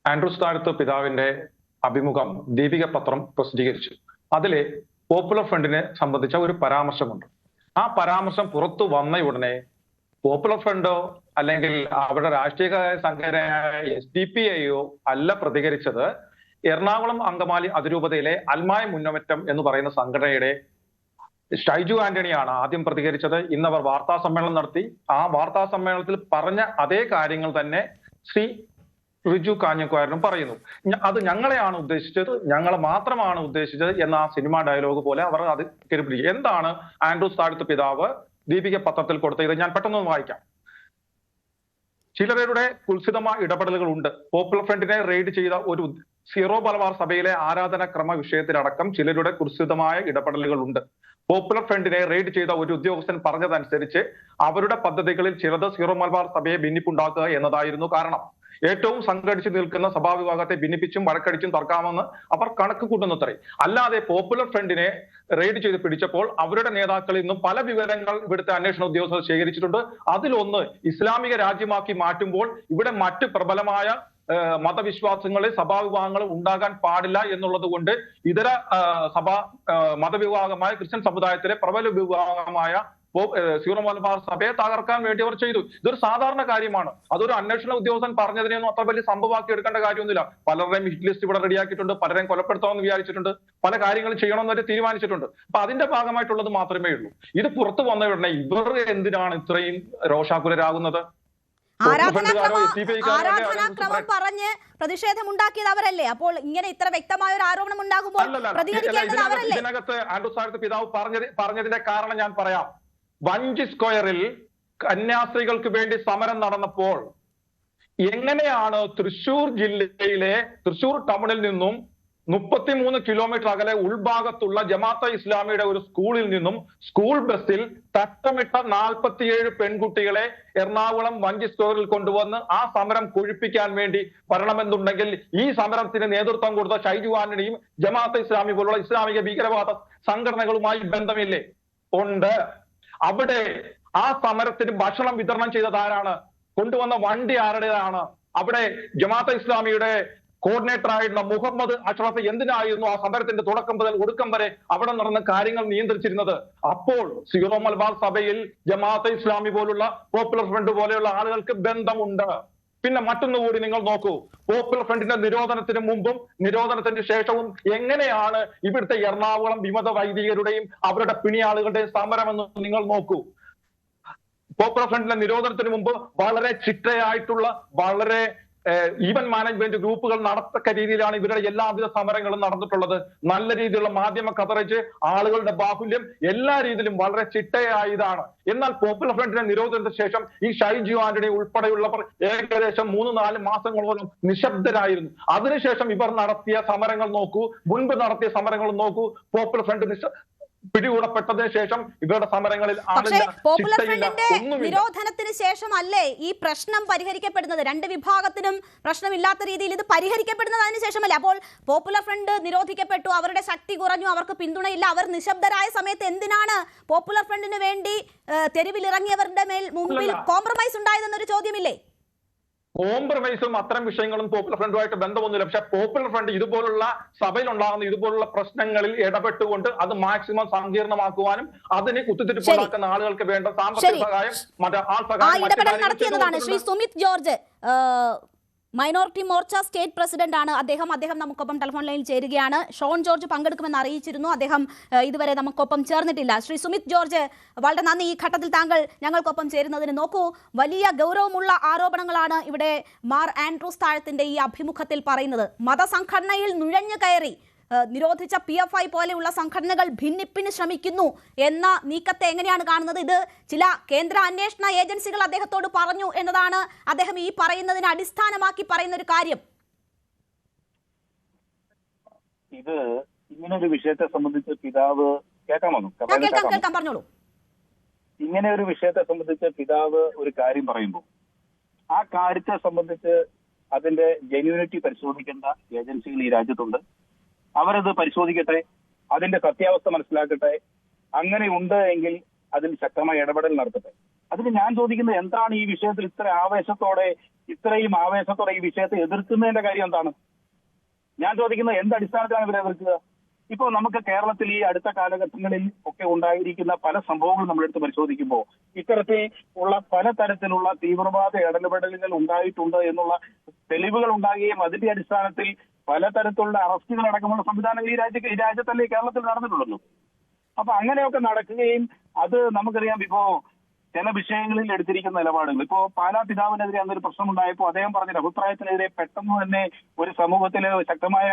ആൻഡ്രൂസ് താഴത്ത് പിതാവിന്റെ അഭിമുഖം ദീപിക പത്രം പ്രസിദ്ധീകരിച്ചു. അതിലെ പോപ്പുലർ ഫ്രണ്ടിനെ സംബന്ധിച്ച ഒരു പരാമർശമുണ്ട്. ആ പരാമർശം പുറത്തു വന്ന ഉടനെ പോപ്പുലർ ഫ്രണ്ടോ അല്ലെങ്കിൽ അവരുടെ രാഷ്ട്രീയ സംഘടനയായ SDPIയോ അല്ല പ്രതികരിച്ചത്. എറണാകുളം അങ്കമാലി അതിരൂപതയിലെ അൽമായ മുന്നേറ്റം എന്ന് പറയുന്ന സംഘടനയുടെ ഷൈജു ആന്റണിയാണ് ആദ്യം പ്രതികരിച്ചത്. ഇന്നവർ വാർത്താ സമ്മേളനം നടത്തി. ആ വാർത്താ സമ്മേളനത്തിൽ പറഞ്ഞ അതേ കാര്യങ്ങൾ തന്നെ ശ്രീ റിജു കാഞ്ഞുകാരനും പറയുന്നു. അത് ഞങ്ങളെയാണ് ഉദ്ദേശിച്ചത്, ഞങ്ങളെ മാത്രമാണ് ഉദ്ദേശിച്ചത് എന്ന ആ സിനിമ ഡയലോഗ് പോലെ അവർ അത് കരുപിടിക്കും. എന്താണ് ആൻഡ്രൂസ് താഴത്ത് പിതാവ് ദീപിക പത്രത്തിൽ കൊടുത്തത്? ഞാൻ പെട്ടെന്ന് വായിക്കാം. ചിലരുടെ കുൽസിതമായ ഇടപെടലുകൾ ഉണ്ട്. പോപ്പുലർ ഫ്രണ്ടിനെ റെയ്ഡ് ചെയ്ത ഒരു സീറോ മലബാർ സഭയിലെ ആരാധനാക്രമ വിഷയത്തിലടക്കം ചിലരുടെ കുൽസിതമായ ഇടപെടലുകൾ ഉണ്ട്. പോപ്പുലർ ഫ്രണ്ടിനെ റെയ്ഡ് ചെയ്ത ഒരു ഉദ്യോഗസ്ഥൻ പറഞ്ഞതനുസരിച്ച് അവരുടെ പദ്ധതികളിൽ ചിലത് സീറോ മലബാർ സഭയെ ഭിന്നിപ്പുണ്ടാക്കുക എന്നതായിരുന്നു കാരണം. ഏറ്റവും സംഘടിച്ച് നിൽക്കുന്ന സഭാവിഭാഗത്തെ ഭിന്നിപ്പിച്ചും വഴക്കടിച്ചും തർക്കാമെന്ന് അവർ കണക്ക് കൂട്ടുന്നത്രേ. അല്ലാതെ പോപ്പുലർ ഫ്രണ്ടിനെ റെയ്ഡ് ചെയ്ത് പിടിച്ചപ്പോൾ അവരുടെ നേതാക്കളിൽ നിന്നും പല വിവരങ്ങൾ ഇവിടുത്തെ അന്വേഷണ ഉദ്യോഗസ്ഥർ ശേഖരിച്ചിട്ടുണ്ട്. അതിലൊന്ന്, ഇസ്ലാമിക രാജ്യമാക്കി മാറ്റുമ്പോൾ ഇവിടെ മറ്റ് പ്രബലമായ മതവിശ്വാസങ്ങളിൽ സഭാവിഭാഗങ്ങളും ഉണ്ടാകാൻ പാടില്ല എന്നുള്ളത് കൊണ്ട് ഇതര മതവിഭാഗമായ ക്രിസ്ത്യൻ സമുദായത്തിലെ പ്രബല വിഭാഗമായ സീറോ മലബാർ സഭയെ തകർക്കാൻ വേണ്ടി അവർ ചെയ്തു. ഇതൊരു സാധാരണ കാര്യമാണ്. അതൊരു അന്വേഷണ ഉദ്യോഗസ്ഥൻ പറഞ്ഞതിനെയൊന്നും അത്ര വലിയ സംഭവമാക്കി എടുക്കേണ്ട കാര്യമൊന്നുമില്ല. പലരുടെയും ഹിറ്റ് ലിസ്റ്റ് ഇവിടെ റെഡിയാക്കിയിട്ടുണ്ട്, പലരെയും കൊലപ്പെടുത്തണമെന്ന് വിചാരിച്ചിട്ടുണ്ട്, പല കാര്യങ്ങളും ചെയ്യണമെന്നവരെ തീരുമാനിച്ചിട്ടുണ്ട്. അപ്പൊ അതിന്റെ ഭാഗമായിട്ടുള്ളത് മാത്രമേ ഉള്ളൂ. ഇത് പുറത്തു വന്ന ഉടനെ ഇവർ എന്തിനാണ് ഇത്രയും രോഷാകുലരാകുന്നത്? ആരാധനാക്രമം പറഞ്ഞ് പ്രതിഷേധമുണ്ടാക്കിയത് അവരല്ലേ? അപ്പോൾ ഇങ്ങനെ ഇത്ര വ്യക്തമായ ഒരു ആരോപണം ഉണ്ടാകുമ്പോൾ പ്രതികരിക്കേണ്ടത് അവരല്ലേ? ഇതിനകത്ത് ആൻഡ്രൂ സ്ഥാനത്ത് പിതാവ് പറഞ്ഞതിന്റെ കാരണം ഞാൻ പറയാം. വഞ്ചി സ്ക്വയറിൽ കന്യാസ്ത്രീകൾക്ക് വേണ്ടി സമരം നടന്നപ്പോൾ എങ്ങനെയാണ് തൃശൂർ ജില്ലയിലെ തൃശൂർ ടൗണിൽ നിന്നും 33 കിലോമീറ്റർ അകലെ ഉൾഭാഗത്തുള്ള ജമാഅത്തെ ഇസ്ലാമിയുടെ ഒരു സ്കൂളിൽ നിന്നും സ്കൂൾ ബസ്സിൽ തട്ടമിട്ട 47 പെൺകുട്ടികളെ എറണാകുളം വഞ്ചി സ്ക്വയറിൽ കൊണ്ടുവന്ന് ആ സമരം കൊഴുപ്പിക്കാൻ വേണ്ടി വരണമെന്നുണ്ടെങ്കിൽ ഈ സമരത്തിന് നേതൃത്വം കൊടുത്ത ഷൈജു ആന്റണിയും ജമാഅത്തെ ഇസ്ലാമി പോലുള്ള ഇസ്ലാമിക ഭീകരവാദ സംഘടനകളുമായി ബന്ധമില്ലേ? ഉണ്ട്. അവിടെ ആ സമരത്തിന് ഭക്ഷണം വിതരണം ചെയ്തത് ആരാണ്? കൊണ്ടുവന്ന വണ്ടി ആരുടേതാണ്? അവിടെ ജമാഅത്തെ ഇസ്ലാമിയുടെ കോർഡിനേറ്റർ ആയിരുന്ന മുഹമ്മദ് അഷ്റഫ് എന്തിനായിരുന്നു ആ സമരത്തിന്റെ തുടക്കം മുതൽ ഒടുക്കം വരെ അവിടെ നടന്ന കാര്യങ്ങൾ നിയന്ത്രിച്ചിരുന്നത്? അപ്പോൾ സീറോ മലബാർ സഭയിൽ ജമാഅത്തെ ഇസ്ലാമി പോലുള്ള പോപ്പുലർ ഫ്രണ്ട് പോലെയുള്ള ആളുകൾക്ക് ബന്ധമുണ്ട്. പിന്നെ മറ്റൊന്നുകൂടി നിങ്ങൾ നോക്കൂ. പോപ്പുലർ ഫ്രണ്ടിന്റെ നിരോധനത്തിന് മുമ്പും നിരോധനത്തിന് ശേഷവും എങ്ങനെയാണ് ഇവിടുത്തെ എറണാകുളം വിമത വൈദികരുടെയും അവരുടെ പിണിയാളുകളുടെയും സമരമെന്ന് നിങ്ങൾ നോക്കൂ. പോപ്പുലർ ഫ്രണ്ടിന്റെ നിരോധനത്തിന് മുമ്പ് വളരെ ചിട്ടയായിട്ടുള്ള വളരെ ഈവൻ മാനേജ്മെന്റ് ഗ്രൂപ്പുകൾ നടത്തക്ക രീതിയിലാണ് ഇവരുടെ എല്ലാവിധ സമരങ്ങളും നടന്നിട്ടുള്ളത്. നല്ല രീതിയിലുള്ള മാധ്യമ കവറേജ്, ആളുകളുടെ ബാഹുല്യം, എല്ലാ രീതിയിലും വളരെ ചിട്ടയായതാണ്. എന്നാൽ പോപ്പുലർ ഫ്രണ്ടിന്റെ നിരോധനത്തിന് ശേഷം ഈ ഷൈജു ആന്റണി ഉൾപ്പെടെയുള്ളവർ ഏകദേശം 3-4 മാസങ്ങളോളം നിശബ്ദരായിരുന്നു. അതിനുശേഷം ഇവർ നടത്തിയ സമരങ്ങൾ നോക്കൂ, മുൻപ് നടത്തിയ സമരങ്ങൾ നോക്കൂ. പോപ്പുലർ ഫ്രണ്ട് പിടികൂടപ്പെട്ടതിന് ശേഷം ഇവരുടെ സമരങ്ങളിൽ പോപ്പുലർ ഫ്രണ്ടിന്റെ നിരോധനത്തിന് ശേഷം അല്ലേ ഈ പ്രശ്നം പരിഹരിക്കപ്പെടുന്നത്? രണ്ട് വിഭാഗത്തിനും പ്രശ്നമില്ലാത്ത രീതിയിൽ ഇത് പരിഹരിക്കപ്പെടുന്നത് അതിന് ശേഷമല്ലേ? അപ്പോൾ പോപ്പുലർ ഫ്രണ്ട് നിരോധിക്കപ്പെട്ടു, അവരുടെ ശക്തി കുറഞ്ഞു, അവർക്ക് പിന്തുണയില്ല, അവർ നിശബ്ദരായ സമയത്ത് എന്തിനാണ് പോപ്പുലർ ഫ്രണ്ടിന് വേണ്ടി തെരുവിലിറങ്ങിയവരുടെ മുമ്പിൽ കോംപ്രമൈസ് ഉണ്ടായതെന്നൊരു ചോദ്യമില്ലേ? കോംപ്രമൈസും അത്തരം വിഷയങ്ങളും പോപ്പുലർ ഫ്രണ്ടുമായിട്ട് ബന്ധമൊന്നുമില്ല. പക്ഷെ പോപ്പുലർ ഫ്രണ്ട് ഇതുപോലുള്ള സഭയിലുണ്ടാകുന്ന ഇതുപോലുള്ള പ്രശ്നങ്ങളിൽ ഇടപെട്ടുകൊണ്ട് അത് മാക്സിമം സങ്കീർണമാക്കുവാനും അതിനെ കുത്തിത്തിരിപ്പുണ്ടാക്കുന്ന ആളുകൾക്ക് വേണ്ട സാമ്പത്തിക സഹായം നടത്തിയതാണ്. Shri Sumit George minority Morcha state president ആണ് അദ്ദേഹം നമുക്കൊപ്പം ടെലിഫോൺ ലൈനിൽ ചേരുകയാണ്. ഷോൺ ജോർജ് പങ്കെടുക്കുമെന്ന് അറിയിച്ചിരുന്നു, അദ്ദേഹം ഇതുവരെ നമുക്കൊപ്പം ചേർന്നിട്ടില്ല. ശ്രീ സുമിത് ജോർജ്, വളരെ നന്ദി ഈ ഘട്ടത്തിൽ താങ്കൾ ഞങ്ങൾക്കൊപ്പം ചേരുന്നതിന്. നോക്കൂ, വലിയ ഗൗരവമുള്ള ആരോപണങ്ങളാണ് ഇവിടെ മാർ ആൻഡ്രൂസ് താഴത്തിന്റെ ഈ അഭിമുഖത്തിൽ പറയുന്നത്. മതസംഘടനയിൽ നുഴഞ്ഞു കയറി നിരോധിച്ച PFI പോലെയുള്ള സംഘടനകൾ ഭിന്നിപ്പിന് ശ്രമിക്കുന്നു എന്ന നീക്കത്തെ എങ്ങനെയാണ് കാണുന്നത്? ഇത് ചില കേന്ദ്ര അന്വേഷണ ഏജൻസികൾ അദ്ദേഹത്തോട് പറഞ്ഞു എന്നതാണ് അദ്ദേഹം ഈ പറയുന്നതിന് അടിസ്ഥാനമാക്കി പറയുന്ന ഒരു കാര്യം. ഇത് ഇങ്ങനൊരു വിഷയത്തെ സംബന്ധിച്ച് പിതാവ് കേൾക്കാൻ പറഞ്ഞോളൂ. ഇങ്ങനെ ഒരു വിഷയത്തെ സംബന്ധിച്ച് പിതാവ് ഒരു കാര്യം പറയുമ്പോൾ ആ കാര്യത്തെ സംബന്ധിച്ച് അതിന്റെ ജെന്യൂനിറ്റി പരിശോധിക്കേണ്ട ഏജൻസികൾ ഈ രാജ്യത്തുണ്ട്. അവരത് പരിശോധിക്കട്ടെ, അതിന്റെ സത്യാവസ്ഥ മനസ്സിലാക്കട്ടെ. അങ്ങനെ ഉണ്ട് എങ്കിൽ അതിൽ ശക്തമായ ഇടപെടൽ നടത്തട്ടെ. അതിന് ഞാൻ ചോദിക്കുന്നത് എന്താണ് ഈ വിഷയത്തിൽ ഇത്രയും ആവേശത്തോടെ ഈ വിഷയത്തെ എതിർക്കുന്നതിന്റെ കാര്യം എന്താണ്? ഞാൻ ചോദിക്കുന്നത് എന്ത് അടിസ്ഥാനത്തിലാണ് ഇവരെ എതിർക്കുക? ഇപ്പോൾ നമുക്ക് കേരളത്തിൽ ഈ അടുത്ത കാലഘട്ടങ്ങളിൽ ഒക്കെ ഉണ്ടായിരിക്കുന്ന പല സംഭവങ്ങളും നമ്മളെടുത്ത് പരിശോധിക്കുമ്പോൾ ഇത്തരത്തിൽ ഉള്ള പലതരത്തിലുള്ള തീവ്രവാദ ഇടപെടലുകൾ ഉണ്ടായിട്ടുണ്ട് എന്നുള്ള തെളിവുകൾ ഉണ്ടാകുകയും അതിന്റെ അടിസ്ഥാനത്തിൽ പലതരത്തിലുള്ള അറസ്റ്റുകൾ അടക്കമുള്ള സംവിധാനങ്ങൾ ഈ രാജ്യത്തല്ലേ കേരളത്തിൽ നടന്നിട്ടുള്ളൂ. അപ്പൊ അങ്ങനെയൊക്കെ നടക്കുകയും അത് നമുക്കറിയാം. ഇപ്പോ ചില വിഷയങ്ങളിൽ എടുത്തിരിക്കുന്ന നിലപാടുകൾ, ഇപ്പോ പാലാ പിതാവിനെതിരെ അന്നൊരു പ്രശ്നമുണ്ടായപ്പോൾ അദ്ദേഹം പറഞ്ഞ അഭിപ്രായത്തിനെതിരെ പെട്ടെന്ന് തന്നെ ഒരു സമൂഹത്തിലെ ശക്തമായ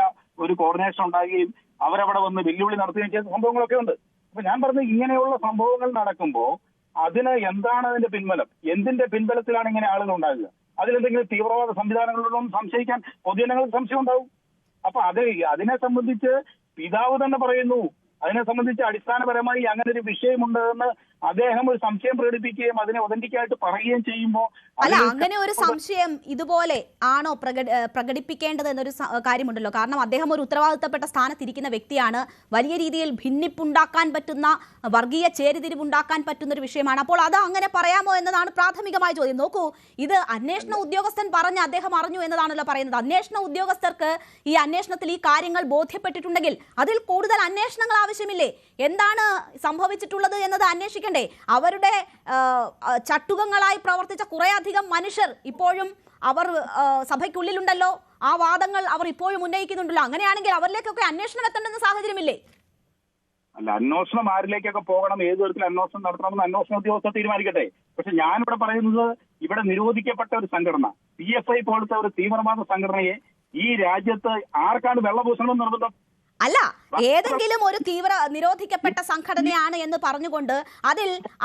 ഒരു കോർഡിനേഷൻ ഉണ്ടാകുകയും അവരവിടെ വന്ന് വെല്ലുവിളി നടത്തുകയും ചെയ്ത സംഭവങ്ങളൊക്കെ ഉണ്ട്. അപ്പൊ ഞാൻ പറഞ്ഞ ഇങ്ങനെയുള്ള സംഭവങ്ങൾ നടക്കുമ്പോൾ അതിന് എന്താണ് അതിന്റെ പിൻബലം? എന്തിന്റെ പിൻബലത്തിലാണ് ഇങ്ങനെ ആളുകൾ ഉണ്ടാകുക? അതിലെന്തെങ്കിലും തീവ്രവാദ സംവിധാനങ്ങളിലൊന്നും സംശയിക്കാൻ പൊതുജനങ്ങൾക്ക് സംശയം ഉണ്ടാവും. അപ്പൊ അതിനെ സംബന്ധിച്ച് പിതാവ് തന്നെ പറയുന്നു, അതിനെ സംബന്ധിച്ച് അടിസ്ഥാനപരമായി അങ്ങനെ ഒരു വിഷയമുണ്ട് എന്ന് അദ്ദേഹം ഒരു സംശയം പ്രകടിപ്പിക്കുകയും അതിനെ ഒതന്റിക്കായിട്ട് പറയുകയും ചെയ്യുമ്പോൾ അല്ല, അങ്ങനെ ഒരു സംശയം ഇതുപോലെ ആണോ പ്രകടിപ്പിക്കേണ്ടത് എന്നൊരു കാര്യമുണ്ടല്ലോ. കാരണം അദ്ദേഹം ഒരു ഉത്തരവാദിത്തപ്പെട്ട സ്ഥാനത്തിരിക്കുന്ന വ്യക്തിയാണ്. വലിയ രീതിയിൽ ഭിന്നിപ്പുണ്ടാക്കാൻ പറ്റുന്ന, വർഗീയ ചേരിതിരിവുണ്ടാക്കാൻ പറ്റുന്ന ഒരു വിഷയമാണ്. അപ്പോൾ അത് അങ്ങനെ പറയാമോ എന്നതാണ് പ്രാഥമികമായ ചോദ്യം. നോക്കൂ, ഇത് അന്വേഷണ ഉദ്യോഗസ്ഥൻ പറഞ്ഞ് അദ്ദേഹം അറിഞ്ഞു എന്നതാണല്ലോ പറയുന്നത്. അന്വേഷണ ഉദ്യോഗസ്ഥർക്ക് ഈ അന്വേഷണത്തിൽ ഈ കാര്യങ്ങൾ ബോധ്യപ്പെട്ടിട്ടുണ്ടെങ്കിൽ അതിൽ കൂടുതൽ അന്വേഷണങ്ങൾ ആവശ്യമില്ലേ? എന്താണ് സംഭവിച്ചിട്ടുള്ളത് എന്നത് അന്വേഷിക്കണ്ടേ? അവരുടെ ചട്ടുകങ്ങളായി പ്രവർത്തിച്ച കുറേയധികം മനുഷ്യർ ഇപ്പോഴും അവർ സഭയ്ക്കുള്ളിലുണ്ടല്ലോ. ആ വാദങ്ങൾ അവർ ഇപ്പോഴും ഉന്നയിക്കുന്നുണ്ടല്ലോ. അങ്ങനെയാണെങ്കിൽ അവരിലേക്കൊക്കെ അന്വേഷണം എത്തേണ്ടുന്ന സാഹചര്യമില്ലേ? അല്ല, അന്വേഷണം ആരിലേക്കൊക്കെ പോകണം, ഏത് തരത്തിൽ അന്വേഷണം നടത്തണമെന്ന് അന്വേഷണ ഉദ്യോഗസ്ഥർ തീരുമാനിക്കട്ടെ. പക്ഷെ ഞാനിവിടെ പറയുന്നത്, ഇവിടെ നിരോധിക്കപ്പെട്ട ഒരു സംഘടന, PFI പോലത്തെ ഒരു തീവ്രവാദ സംഘടനയെ ഈ രാജ്യത്ത് ആർക്കാണ് വെള്ളപൂശണമെന്ന് നിർബന്ധം? അല്ല, ഏതെങ്കിലും ഒരു നിരോധിക്കപ്പെട്ട സംഘടനയാണ് എന്ന് പറഞ്ഞുകൊണ്ട്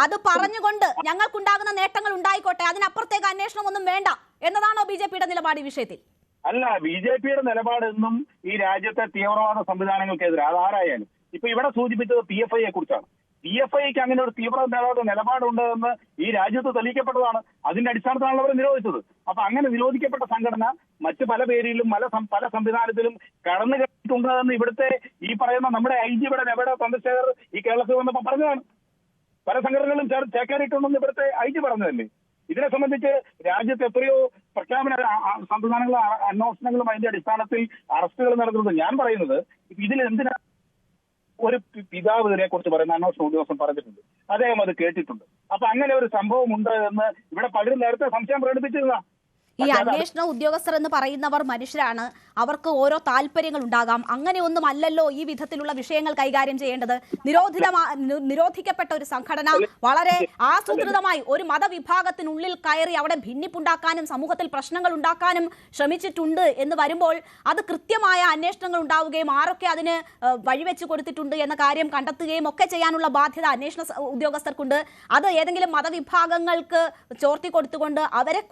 അത് പറഞ്ഞുകൊണ്ട് ഞങ്ങൾക്കുണ്ടാകുന്ന നേട്ടങ്ങൾ ഉണ്ടായിക്കോട്ടെ, അതിനപ്പുറത്തേക്ക് അന്വേഷണം ഒന്നും വേണ്ട എന്നതാണോ BJP-യുടെ നിലപാട് ഈ വിഷയത്തിൽ? അല്ല, BJP-യുടെ നിലപാടെന്നും ഈ രാജ്യത്തെ തീവ്രവാദ സംവിധാനങ്ങൾക്കെതിരെ അതാരായാലും. ഇപ്പൊ ഇവിടെ സൂചിപ്പിച്ചത് PFI-യെ കുറിച്ചാണ്. PFI-ക്ക് അങ്ങനെ ഒരു തീവ്രവാദ നിലപാടുണ്ട് എന്ന് ഈ രാജ്യത്ത് തെളിയിക്കപ്പെട്ടതാണ്. അതിന്റെ അടിസ്ഥാനത്തിലാണ് അവർ നിരോധിച്ചത്. അപ്പൊ അങ്ങനെ നിരോധിക്കപ്പെട്ട സംഘടന മറ്റ് പല പേരിലും പല സംവിധാനത്തിലും കടന്നു കയറിയിട്ടുണ്ട് എന്ന് ഇവിടുത്തെ ഈ പറയുന്ന നമ്മുടെ IG ഇവിടെ ചന്ദ്രശേഖർ ഈ കേരളത്തിൽ വന്നപ്പോ പറഞ്ഞതാണ്. പല സംഘടനകളും ചേക്കേറിയിട്ടുണ്ടെന്ന് ഇവിടുത്തെ IG പറഞ്ഞതല്ലേ. ഇതിനെ സംബന്ധിച്ച് രാജ്യത്ത് എത്രയോ പ്രഖ്യാപന സംവിധാനങ്ങളും അന്വേഷണങ്ങളും അതിന്റെ അടിസ്ഥാനത്തിൽ അറസ്റ്റുകൾ നടക്കുന്നത്. ഞാൻ പറയുന്നത് ഇതിൽ എന്തിനാ ഒരു പിതാവ് ഇതിനെ കുറിച്ച് പറയുന്ന അന്വേഷണ ഉദ്യോഗസ്ഥൻ പറഞ്ഞിട്ടുണ്ട്, അദ്ദേഹം അത് കേട്ടിട്ടുണ്ട്. അപ്പൊ അങ്ങനെ ഒരു സംഭവം ഉണ്ട് എന്ന് ഇവിടെ പലരും നേരത്തെ സംശയം പ്രകടിപ്പിച്ചിരുന്ന. ഈ അന്വേഷണ ഉദ്യോഗസ്ഥർ എന്ന് പറയുന്നവർ മനുഷ്യരാണ്. അവർക്ക് ഓരോ താല്പര്യങ്ങൾ ഉണ്ടാകാം. അങ്ങനെയൊന്നും അല്ലല്ലോ ഈ വിധത്തിലുള്ള വിഷയങ്ങൾ കൈകാര്യം ചെയ്യേണ്ടത്. നിരോധിക്കപ്പെട്ട ഒരു സംഘടന വളരെ ആസൂത്രിതമായി ഒരു മതവിഭാഗത്തിനുള്ളിൽ കയറി അവിടെ ഭിന്നിപ്പുണ്ടാക്കാനും സമൂഹത്തിൽ പ്രശ്നങ്ങൾ ഉണ്ടാക്കാനും ശ്രമിച്ചിട്ടുണ്ട് എന്ന് വരുമ്പോൾ അത് കൃത്യമായ അന്വേഷണങ്ങൾ ഉണ്ടാവുകയും ആരൊക്കെ അതിന് വഴിവെച്ച് കൊടുത്തിട്ടുണ്ട് എന്ന കാര്യം കണ്ടെത്തുകയും ഒക്കെ ചെയ്യാനുള്ള ബാധ്യത അന്വേഷണ ഉദ്യോഗസ്ഥർക്കുണ്ട്. അത് ഏതെങ്കിലും മതവിഭാഗങ്ങൾക്ക് ചോർത്തി കൊടുത്തുകൊണ്ട് അവരെ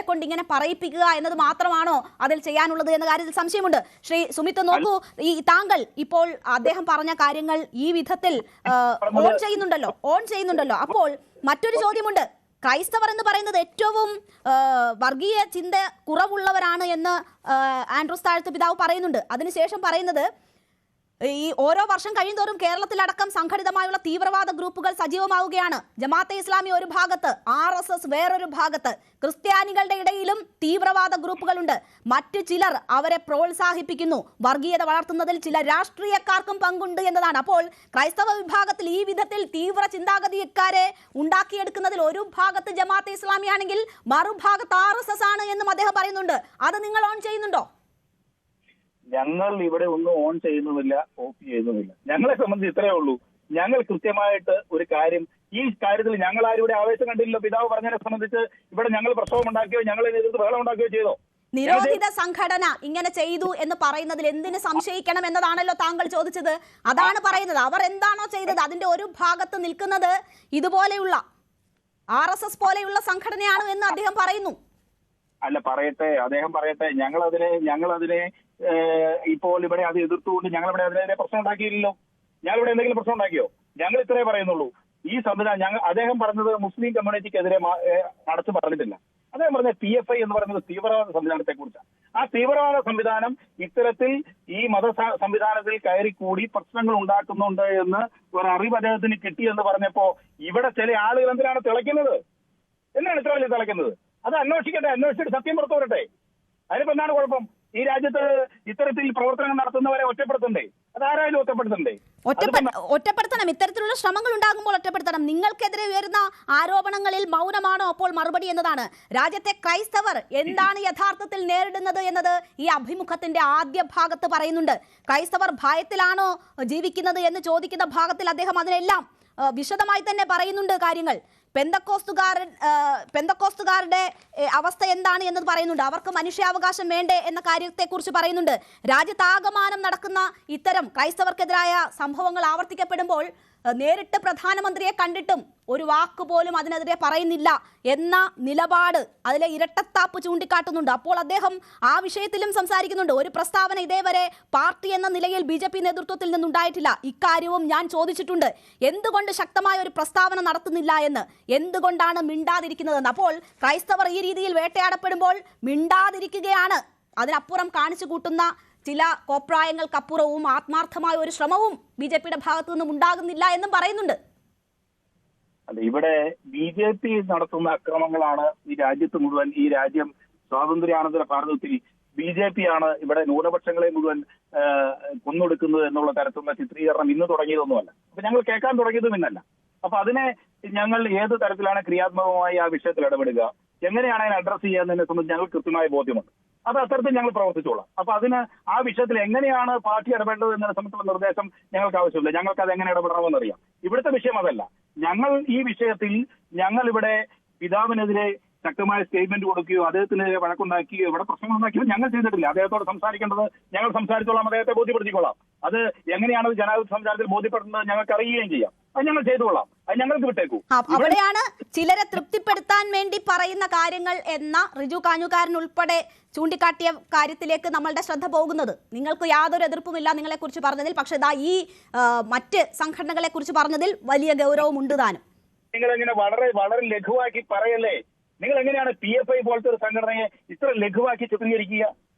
കൊണ്ട് ഇങ്ങനെ പറയിപ്പിക്കുക എന്നത് മാത്രമാണോ അതിൽ ചെയ്യാനുള്ളത് എന്ന കാര്യത്തിൽ സംശയമുണ്ട്. ശ്രീ സുമിത്ത്, നോക്കൂ, ഈ താങ്കൾ ഇപ്പോൾ അദ്ദേഹം പറഞ്ഞ കാര്യങ്ങൾ ഈ വിധത്തിൽ ഓൺ ചെയ്യുന്നുണ്ടല്ലോ. അപ്പോൾ മറ്റൊരു ചോദ്യമുണ്ട്. ക്രൈസ്തവർ എന്ന് പറയുന്നത് ഏറ്റവും വർഗീയ ചിന്ത കുറവുള്ളവരാണ് എന്ന് ആൻഡ്രൂസ് താഴത്ത് പിതാവ് പറയുന്നുണ്ട്. അതിനുശേഷം പറയുന്നത് ഈ ഓരോ വർഷം കഴിയുന്തോറും കേരളത്തിലടക്കം സംഘടിതമായുള്ള തീവ്രവാദ ഗ്രൂപ്പുകൾ സജീവമാവുകയാണ്. ജമാഅത്തെ ഇസ്ലാമി ഒരു ഭാഗത്ത്, RSS വേറൊരു ഭാഗത്ത്. ക്രിസ്ത്യാനികളുടെ ഇടയിലും തീവ്രവാദ ഗ്രൂപ്പുകളുണ്ട്. മറ്റു ചിലർ അവരെ പ്രോത്സാഹിപ്പിക്കുന്നു. വർഗീയത വളർത്തുന്നതിൽ ചില രാഷ്ട്രീയക്കാർക്കും പങ്കുണ്ട് എന്നതാണ്. അപ്പോൾ ക്രൈസ്തവ വിഭാഗത്തിൽ ഈ വിധത്തിൽ തീവ്ര ചിന്താഗതിക്കാരെ ഉണ്ടാക്കിയെടുക്കുന്നതിൽ ഒരു ഭാഗത്ത് ജമാഅത്തെ ഇസ്ലാമി ആണെങ്കിൽ മറുഭാഗത്ത് RSS ആണ് എന്നും അദ്ദേഹം പറയുന്നുണ്ട്. അത് നിങ്ങൾ ഓൺ ചെയ്യുന്നുണ്ടോ? ഞങ്ങൾ ഇവിടെ ഒന്നും ഓൺ ചെയ്യുന്നതില്ല, ഓഫ് ചെയ്യുന്നതില്ല. ഞങ്ങളെ സംബന്ധിച്ച് ഇത്രയേ ഉള്ളൂ. ഞങ്ങൾ കൃത്യമായിട്ട് ഒരു കാര്യം, ഈ കാര്യത്തിൽ ഞങ്ങൾ ആരും ഇവിടെ ആവേശം കണ്ടില്ലല്ലോ. പിതാവ് പറഞ്ഞതിനെ സംബന്ധിച്ച് ഇവിടെ ഞങ്ങൾ പ്രക്ഷോഭം ഉണ്ടാക്കിയോ, ഞങ്ങൾ ഇതിനെതിർത്ത് ബഹളം ഉണ്ടാക്കുകയോ ചെയ്തോ? നിരോധിത സംഘടന ഇങ്ങനെ ചെയ്തു എന്ന് പറയുന്നതിൽ എന്തിന് സംശയിക്കണം എന്നതാണല്ലോ താങ്കൾ ചോദിച്ചത്. അതാണ് പറയുന്നത്. അവർ എന്താണോ ചെയ്തത് അതിന്റെ ഒരു ഭാഗത്ത് നിൽക്കുന്നത് ഇതുപോലെയുള്ള RSS പോലെയുള്ള സംഘടനയാണ് എന്ന് അദ്ദേഹം പറയുന്നു. അല്ല, പറയട്ടെ, അദ്ദേഹം പറയട്ടെ. ഞങ്ങളതിനെ ഇപ്പോൾ ഇവിടെ അത് എതിർത്തുകൊണ്ട് ഞങ്ങളിവിടെ അതിനെതിരെ പ്രശ്നം ഉണ്ടാക്കിയില്ലല്ലോ. ഞങ്ങളിവിടെ എന്തെങ്കിലും പ്രശ്നം ഉണ്ടാക്കിയോ? ഞങ്ങൾ ഇത്രേ പറയുന്നുള്ളൂ. ഈ സംവിധാനം അദ്ദേഹം പറഞ്ഞത് മുസ്ലിം കമ്മ്യൂണിറ്റിക്കെതിരെ അടച്ചു പറഞ്ഞിട്ടില്ല. അദ്ദേഹം പറഞ്ഞ PFI എന്ന് പറയുന്നത് തീവ്രവാദ സംവിധാനത്തെ കുറിച്ചാണ്. ആ തീവ്രവാദ സംവിധാനം ഇത്തരത്തിൽ ഈ സംവിധാനത്തിൽ കയറിക്കൂടി പ്രശ്നങ്ങൾ ഉണ്ടാക്കുന്നുണ്ട് എന്ന് ഒരു അറിവ് അദ്ദേഹത്തിന് കിട്ടിയെന്ന് പറഞ്ഞപ്പോ ഇവിടെ ചില ആളുകൾ എന്തിനാണ് തിളയ്ക്കുന്നത്? എന്നാണ് ഇത്ര വലിയ തിളയ്ക്കുന്നത്? അത് അന്വേഷിക്കട്ടെ, അന്വേഷിച്ചിട്ട് സത്യം പുറത്തു വരട്ടെ. അതിനിപ്പോ എന്താണ് കുഴപ്പം? ഈ രാജ്യത്ത് ഇത്തരത്തിൽ പ്രവർത്തനം നടത്തുന്നവരെ ഒറ്റപ്പെടുത്തണ്ടേ? അതാരായാലും ഒറ്റപ്പെടുത്തണ്ടേ? ഒറ്റപ്പെടുത്തണം. ഇത്തരത്തിലുള്ള ശ്രമങ്ങൾ ഉണ്ടാകുമ്പോൾ ഒറ്റപ്പെടുത്തണം. നിങ്ങൾക്കെതിരെ ഉയരുന്ന ആരോപണങ്ങളിൽ മൗനമാണോ അപ്പോൾ മറുപടി എന്നതാണ്. രാജ്യത്തെ ക്രൈസ്തവർ എന്താണ് യഥാർത്ഥത്തിൽ നേരിടുന്നത് എന്നത് ഈ അഭിമുഖത്തിന്റെ ആദ്യ ഭാഗത്ത് പറയുന്നുണ്ട്. ക്രൈസ്തവർ ഭയത്തിലാണോ ജീവിക്കുന്നത് എന്ന് ചോദിക്കുന്ന ഭാഗത്തിൽ അദ്ദേഹം അതിനെല്ലാം വിശദമായി തന്നെ പറയുന്നുണ്ട് കാര്യങ്ങൾ. പെന്തക്കോസ്തുകാരുടെ അവസ്ഥ എന്താണ് എന്നത് പറയുന്നുണ്ട്. അവർക്ക് മനുഷ്യാവകാശം വേണ്ടേ എന്ന കാര്യത്തെക്കുറിച്ച് പറയുന്നുണ്ട്. രാജ്യത്താകമാനം നടക്കുന്ന ഇത്തരം ക്രൈസ്തവർക്കെതിരായ സംഭവങ്ങൾ ആവർത്തിക്കപ്പെടുമ്പോൾ നേരിട്ട് പ്രധാനമന്ത്രിയെ കണ്ടിട്ടും ഒരു വാക്ക് പോലും അതിനെതിരെ പറയുന്നില്ല എന്ന നിലപാട്, അതിലെ ഇരട്ടത്താപ്പ് ചൂണ്ടിക്കാട്ടുന്നുണ്ട്. അപ്പോൾ അദ്ദേഹം ആ വിഷയത്തിലും സംസാരിക്കുന്നുണ്ട്. ഒരു പ്രസ്താവന ഇതേവരെ പാർട്ടി എന്ന നിലയിൽ BJP നേതൃത്വത്തിൽ നിന്നുണ്ടായിട്ടില്ല. ഇക്കാര്യവും ഞാൻ ചോദിച്ചിട്ടുണ്ട്, എന്തുകൊണ്ട് ശക്തമായ ഒരു പ്രസ്താവന നടത്തുന്നില്ല എന്ന്, എന്തുകൊണ്ടാണ് മിണ്ടാതിരിക്കുന്നതെന്ന്. അപ്പോൾ ക്രൈസ്തവർ ഈ രീതിയിൽ വേട്ടയാടപ്പെടുമ്പോൾ മിണ്ടാതിരിക്കുകയാണ്. അതിനപ്പുറം കാണിച്ചു കൂട്ടുന്ന ചില കോപ്രായങ്ങൾക്കപ്പുറവും ആത്മാർത്ഥമായ ഒരു ശ്രമവും BJPയുടെ ഭാഗത്തു നിന്നും ഉണ്ടാകുന്നില്ല എന്നും പറയുന്നുണ്ട്. അല്ല, ഇവിടെ BJP നടത്തുന്ന അക്രമങ്ങളാണ് ഈ രാജ്യത്ത് മുഴുവൻ, ഈ രാജ്യം സ്വാതന്ത്ര്യാനന്തര ഭാരതത്തിൽ BJP ആണ് ഇവിടെ ന്യൂനപക്ഷങ്ങളെ മുഴുവൻ കൊന്നൊടുക്കുന്നത് എന്നുള്ള തരത്തിലുള്ള ചിത്രീകരണം ഇന്ന് തുടങ്ങിയതൊന്നുമല്ല. അപ്പൊ ഞങ്ങൾ കേൾക്കാൻ തുടങ്ങിയതും ഇന്നല്ല. അപ്പൊ അതിനെ ഞങ്ങൾ ഏത് തരത്തിലാണ് ക്രിയാത്മകമായി ആ വിഷയത്തിൽ ഇടപെടുക, എങ്ങനെയാണ് അതിനെ അഡ്രസ് ചെയ്യാന്നതിനെ സംബന്ധിച്ച് ഞങ്ങൾക്ക് കൃത്യമായ ബോധ്യമുണ്ട്. അത് അത്തരത്തിൽ ഞങ്ങൾ പ്രവർത്തിച്ചോളാം. അപ്പൊ അതിന് ആ വിഷയത്തിൽ എങ്ങനെയാണ് പാർട്ടി ഇടപെടേണ്ടത് എന്നതിനെ സംബന്ധിച്ചുള്ള നിർദ്ദേശം ഞങ്ങൾക്ക് ആവശ്യമില്ല. ഞങ്ങൾക്ക് അത് എങ്ങനെ ഇടപെടണമെന്നറിയാം. ഇവിടുത്തെ വിഷയം അതല്ല. ഞങ്ങൾ ഈ വിഷയത്തിൽ ഇവിടെ പിതാവിനെതിരെ ശക്തമായ സ്റ്റേറ്റ്മെന്റ് കൊടുക്കുകയോ അദ്ദേഹത്തിനെതിരെ വഴക്കുണ്ടാക്കുകയോ ഇവിടെ പ്രശ്നങ്ങൾ ഉണ്ടാക്കിയോ ഞങ്ങൾ ചെയ്തിട്ടില്ല. അദ്ദേഹത്തോട് സംസാരിക്കേണ്ടത് ഞങ്ങൾ സംസാരിച്ചോളാം, അദ്ദേഹത്തെ ബോധ്യപ്പെടുത്തിക്കൊള്ളാം. അത് എങ്ങനെയാണ് ജനാധിപത്യ സംസാരത്തിൽ ബോധ്യപ്പെടുന്നത് ഞങ്ങൾക്ക് അറിയുകയും ചെയ്യാം. അത് ഞങ്ങൾ ചെയ്തുകൊള്ളാം. അത് ഞങ്ങൾക്ക് വിട്ടേക്കൂ. അവിടെയാണ് ചിലരെ തൃപ്തിപ്പെടുത്താൻ വേണ്ടി പറയുന്ന കാര്യങ്ങൾ എന്ന റിജു കാഞ്ഞുകാരൻ ഉൾപ്പെടെ ചൂണ്ടിക്കാട്ടിയ കാര്യത്തിലേക്ക് നമ്മളുടെ ശ്രദ്ധ പോകുന്നത്. നിങ്ങൾക്ക് യാതൊരു എതിർപ്പുമില്ല നിങ്ങളെ കുറിച്ച് പറഞ്ഞതിൽ, പക്ഷെ ഇതാ ഈ മറ്റ് സംഘടനകളെ കുറിച്ച് പറഞ്ഞതിൽ വലിയ ഗൗരവമുണ്ട് താനും. നിങ്ങളെങ്ങനെ വളരെ വളരെ ലഘുവാക്കി പറയല്ലേ? നിങ്ങൾ എങ്ങനെയാണ് PFI പോലത്തെ ഒരു സംഘടനയെ ഇത്ര ലഘുവാക്കി ചിത്രീകരിക്കുക?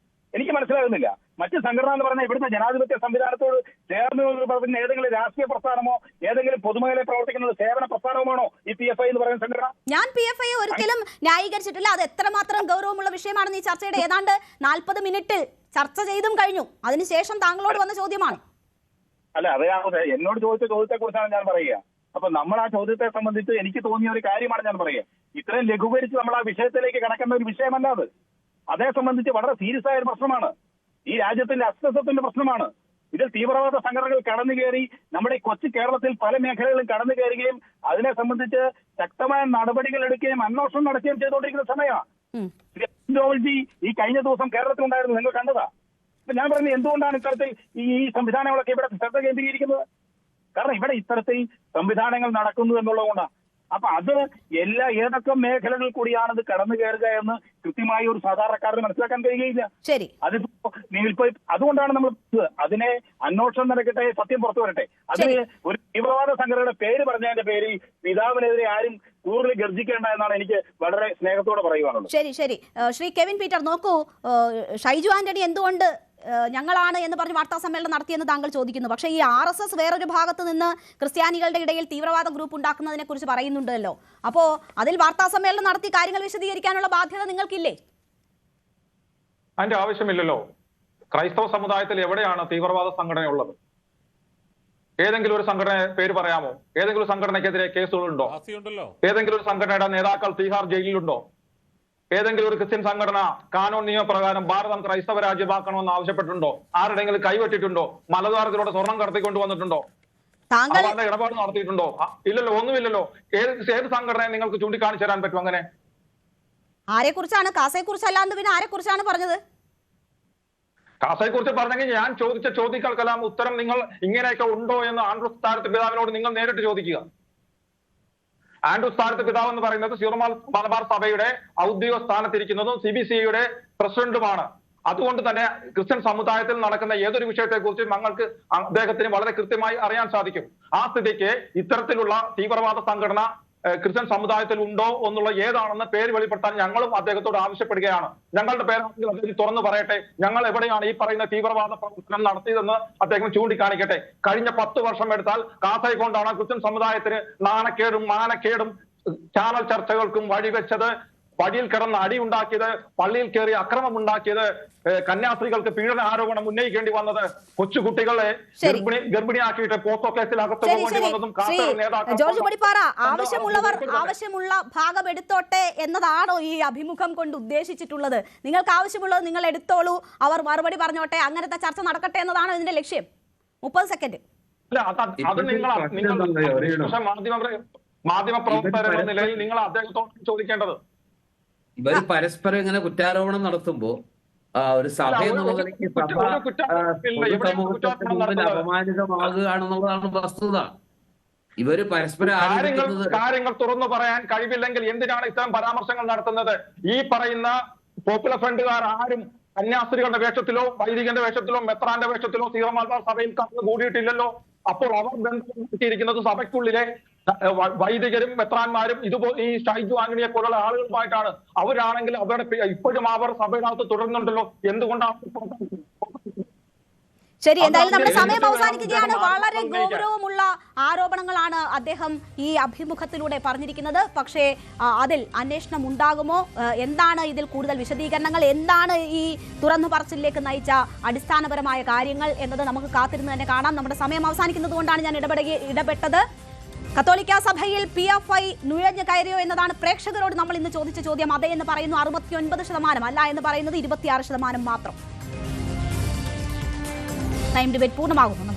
എനിക്ക് മനസ്സിലാകുന്നില്ല. മറ്റ് സംഘടന എന്ന് പറഞ്ഞാൽ ഇവിടുത്തെ ജനാധിപത്യ സംവിധാനത്തോട് ചേർന്ന് പ്രവർത്തിക്കുന്ന ഏതെങ്കിലും രാഷ്ട്രീയ പ്രസ്ഥാനമോ ഏതെങ്കിലും പൊതുമേഖലയിൽ പ്രവർത്തിക്കുന്ന സേവന പ്രസ്ഥാനവുമാണോ ഈ PFI എന്ന് പറയുന്ന സംഘടന? ഞാൻ PFI ഒരിക്കലും ന്യായീകരിച്ചിട്ടില്ല. അത് എത്രമാത്രം ഗൗരവമുള്ള വിഷയമാണെന്ന് ഈ ചർച്ചയുടെ ഏതാണ്ട് 40 മിനിറ്റിൽ ചർച്ച ചെയ്തും കഴിഞ്ഞു. അതിനുശേഷം താങ്കളോട് വന്ന ചോദ്യമാണ്. അല്ല, അതെ, എന്നോട് ചോദിച്ച ചോദ്യത്തെ കുറിച്ചാണ് ഞാൻ പറയുക. അപ്പൊ നമ്മൾ ആ ചോദ്യത്തെ സംബന്ധിച്ച് എനിക്ക് തോന്നിയ ഒരു കാര്യമാണ് ഞാൻ പറയുക. ഇത്രയും ലഘൂകരിച്ച് നമ്മൾ ആ വിഷയത്തിലേക്ക് കടക്കുന്ന ഒരു വിഷയമല്ല അത്. അതേ സംബന്ധിച്ച് വളരെ സീരിയസ് ആയ ഒരു പ്രശ്നമാണ്. ഈ രാജ്യത്തിന്റെ അസ്തിത്വത്തിന്റെ പ്രശ്നമാണ്. ഇതിൽ തീവ്രവാദ സംഘടനകൾ കടന്നു കയറി നമ്മുടെ ഈ കൊച്ചു കേരളത്തിൽ പല മേഖലകളിലും കടന്നു കയറുകയും അതിനെ സംബന്ധിച്ച് ശക്തമായ നടപടികൾ എടുക്കുകയും അന്വേഷണം നടത്തുകയും ചെയ്തുകൊണ്ടിരിക്കുന്ന സമയമാണ്. ഈ കഴിഞ്ഞ ദിവസം കേരളത്തിലുണ്ടായിരുന്നു, നിങ്ങൾ കണ്ടതാ. അപ്പൊ ഞാൻ പറയുന്നത് എന്തുകൊണ്ടാണ് ഇത്തരത്തിൽ ഈ സംവിധാനങ്ങളൊക്കെ ഇവിടെ ശ്രദ്ധ കേന്ദ്രീകരിക്കുന്നത്? കാരണം ഇവിടെ ഇത്തരത്തിൽ സംവിധാനങ്ങൾ നടക്കുന്നു എന്നുള്ളതുകൊണ്ടാണ്. അപ്പൊ അത് ഏതൊക്കെ മേഖലകളിൽ കൂടിയാണ് ഇത് കടന്നു കയറുക എന്ന് കൃത്യമായി ഒരു സാധാരണക്കാരന് മനസ്സിലാക്കാൻ കഴിയുകയില്ല. ശരി, അതിപ്പോ അതുകൊണ്ടാണ് നമ്മൾ അതിനെ അന്വേഷണം നടക്കട്ടെ, സത്യം പുറത്തു വരട്ടെ. അതിന് ഒരു തീവ്രവാദ സംഘടനയുടെ പേര് പറഞ്ഞതിന്റെ പേരിൽ പിതാവിനെതിരെ ആരും കൂടുതൽ ഗർജിക്കേണ്ട എന്നാണ് എനിക്ക് വളരെ സ്നേഹത്തോടെ പറയുവാനുള്ളത്. ശരി ശരി ശ്രീ കെവിൻ പീറ്റർ, നോക്കൂ, ഷൈജു ആന്റണി എന്തുകൊണ്ട് ഞങ്ങളാണ് എന്ന് പറഞ്ഞ് വാർത്താ സമ്മേളനം നടത്തിയെന്ന് താങ്കൾ ചോദിക്കുന്നു. പക്ഷേ ഈ RSS വേറൊരു ഭാഗത്ത് നിന്ന് ക്രിസ്ത്യാനികളുടെ ഇടയിൽ തീവ്രവാദ ഗ്രൂപ്പ് ഉണ്ടാക്കുന്നതിനെ കുറിച്ച് പറയുന്നുണ്ടല്ലോ. അപ്പോൾ അതിൽ വാർത്താ സമ്മേളനം നടത്തി കാര്യങ്ങൾ വിശദീകരിക്കാനുള്ള ബാധ്യത നിങ്ങൾക്കില്ലേ? അതിന്റെ ആവശ്യമില്ലല്ലോ. ക്രൈസ്തവ സമുദായത്തിൽ എവിടെയാണ് തീവ്രവാദ സംഘടന ഉള്ളത്? ഏതെങ്കിലും ഒരു സംഘടന പേര് പറയാമോ? ഏതെങ്കിലും സംഘടനയ്ക്കെതിരെ കേസുകളുണ്ടോ? ഏതെങ്കിലും ഒരു സംഘടനയുടെ നേതാക്കൾ തീഹാർ ജയിലിലുണ്ടോ? ഏതെങ്കിലും ഒരു ക്രിസ്ത്യൻ സംഘടന കാനോൻ നിയമപ്രകാരം ഭാരതം ക്രൈസ്തവ രാജ്യമാക്കണമെന്ന് ആവശ്യപ്പെട്ടിട്ടുണ്ടോ? ആരുടെങ്കിലും കൈവെട്ടിട്ടുണ്ടോ? മലദ്വാരത്തിലൂടെ സ്വർണം കടത്തിക്കൊണ്ട് വന്നിട്ടുണ്ടോ? അവരുടെ ഇടപാട് നടത്തിയിട്ടുണ്ടോ? ഇല്ലല്ലോ, ഒന്നുമില്ലല്ലോ. ഏത് സംഘടനയെ നിങ്ങൾക്ക് ചൂണ്ടിക്കാണിച്ചു തരാൻ പറ്റും? അങ്ങനെ ആരെ കുറിച്ചാണ്? കാസയെ കുറിച്ചല്ലാണ്ട് പിന്നെ ആരെ കുറിച്ചാണ് പറഞ്ഞത്? കാസയെ കുറിച്ച് പറഞ്ഞെങ്കിൽ ഞാൻ ചോദിച്ച ചോദ്യങ്ങൾക്കെല്ലാം ഉത്തരം നിങ്ങൾ ഇങ്ങനെയൊക്കെ ഉണ്ടോ എന്ന് ആൻഡ്രൂസ് താരത്ത് പിതാവിനോട് നിങ്ങൾ നേരിട്ട് ചോദിക്കുക. ആൻഡ്രൂസ് താരത്ത് പിതാവ് എന്ന് പറയുന്നത് സീറോ മലബാർ സഭയുടെ ഔദ്യോഗിക സ്ഥാനത്തിരിക്കുന്നതും CBCയുടെ പ്രസിഡന്റുമാണ്. അതുകൊണ്ട് തന്നെ ക്രിസ്ത്യൻ സമുദായത്തിൽ നടക്കുന്ന ഏതൊരു വിഷയത്തെക്കുറിച്ച് ഞങ്ങൾക്ക് അദ്ദേഹത്തിന് വളരെ കൃത്യമായി അറിയാൻ സാധിക്കും. ആ സ്ഥിതിക്ക് ഇത്തരത്തിലുള്ള തീവ്രവാദ സംഘടന ക്രിസ്ത്യൻ സമുദായത്തിൽ ഉണ്ടോ എന്നുള്ള ഏതാണെന്ന് പേര് വെളിപ്പെടുത്താൻ ഞങ്ങളും അദ്ദേഹത്തോട് ആവശ്യപ്പെടുകയാണ്. ഞങ്ങളുടെ പേരാണെങ്കിൽ അദ്ദേഹം തുറന്നു പറയട്ടെ, ഞങ്ങൾ എവിടെയാണ് ഈ പറയുന്ന തീവ്രവാദ പ്രവർത്തനം നടത്തിയതെന്ന് അദ്ദേഹം ചൂണ്ടിക്കാണിക്കട്ടെ. കഴിഞ്ഞ 10 വർഷം എടുത്താൽ കാസയെ കൊണ്ടാണ് ക്രിസ്ത്യൻ സമുദായത്തിന് നാണക്കേടും മാനക്കേടും ചാനൽ ചർച്ചകൾക്കും വഴിവെച്ചത്. വഴിയിൽ കിടന്ന് അടിയുണ്ടാക്കിയത്, പള്ളിയിൽ കയറി അക്രമമുണ്ടാക്കിയത്, കന്യാസ്ത്രീകൾക്ക് പീഡന ആരോപണം ഉന്നയിക്കേണ്ടി വന്നത്, കൊച്ചുകുട്ടികളെ ഗർഭിണിയാക്കിയിട്ട് പോസ്റ്റോ കേസിൽ അകത്ത് പോകേണ്ടി വന്നതും ജോർജ് പടിപ്പാറ ആവശ്യമുള്ള ഭാഗം എടുത്തോട്ടെ എന്നതാണോ ഈ അഭിമുഖം കൊണ്ട് ഉദ്ദേശിച്ചിട്ടുള്ളത്? നിങ്ങൾക്ക് ആവശ്യമുള്ളത് നിങ്ങൾ എടുത്തോളൂ, അവർ മറുപടി പറഞ്ഞോട്ടെ, അങ്ങനത്തെ ചർച്ച നടക്കട്ടെ എന്നതാണോ ഇതിന്റെ ലക്ഷ്യം? 30 സെക്കൻഡ്. മാധ്യമ പ്രവർത്തകർ എന്ന നിലയിൽ നിങ്ങൾ അദ്ദേഹത്തോട് ചോദിക്കേണ്ടത്. ഇവർ പരസ്പരം ഇങ്ങനെ കുറ്റാരോപണം നടത്തുമ്പോ ഒരു സഭ എന്നുള്ള നിലയ്ക്ക് സഭ പൊതുസമൂഹത്തിന്റെ മുമ്പിൽ അപമാനിതമാകുകയാണെന്നുള്ളതാണ് വസ്തുത. ഇവര് പരസ്പരം കാര്യങ്ങൾ തുറന്നു പറയാൻ കഴിവില്ലെങ്കിൽ എന്തിനാണ് ഇത്തരം പരാമർശങ്ങൾ നടത്തുന്നത്? ഈ പറയുന്ന പോപ്പുലർ ഫ്രണ്ടുകാർ ആരും കന്യാസ്ത്രീകളുടെ വേഷത്തിലോ വൈദികന്റെ വേഷത്തിലോ മെത്രാന്റെ വേഷത്തിലോ സീറോ മലബാർ സഭയിൽ കടന്നു കൂടിയിട്ടില്ലല്ലോ. അപ്പോൾ അവർ ബന്ധപ്പെട്ടിരിക്കുന്നത് സഭയ്ക്കുള്ളിലെ വൈദികരും മെത്രാന്മാരും ഈ ഷൈജു ആന്റണിയെ പോലുള്ള ആളുകളുമായിട്ടാണ്. അവരാണെങ്കിൽ അവരുടെ ഇപ്പോഴും അവർ സഭയിനകത്ത് തുടരുന്നുണ്ടല്ലോ. എന്തുകൊണ്ടാണ്? ശരി, എന്തായാലും നമ്മുടെ സമയം അവസാനിക്കുകയാണ്. വളരെ ഗൗരവമുള്ള ആരോപണങ്ങളാണ് അദ്ദേഹം ഈ അഭിമുഖത്തിലൂടെ പറഞ്ഞിരിക്കുന്നത്. പക്ഷേ അതിൽ അന്വേഷണം ഉണ്ടാകുമോ? എന്താണ് ഇതിൽ കൂടുതൽ വിശദീകരണങ്ങൾ? എന്താണ് ഈ തുറന്നു പറച്ചിലേക്ക് നയിച്ച അടിസ്ഥാനപരമായ കാര്യങ്ങൾ എന്നത് നമുക്ക് കാത്തിരുന്ന് തന്നെ കാണാം. നമ്മുടെ സമയം അവസാനിക്കുന്നത് കൊണ്ടാണ് ഞാൻ ഇടപെട്ടത്. കത്തോലിക്ക സഭയിൽ PFI നുഴഞ്ഞു കയറിയോ എന്നതാണ് പ്രേക്ഷകരോട് നമ്മൾ ഇന്ന് ചോദിച്ച ചോദ്യം. അതേ എന്ന് പറയുന്നു 69%, അല്ല എന്ന് പറയുന്നത് 26% മാത്രം. ടൈം ഡിബേറ്റ് പൂർണ്ണമാകുന്നു.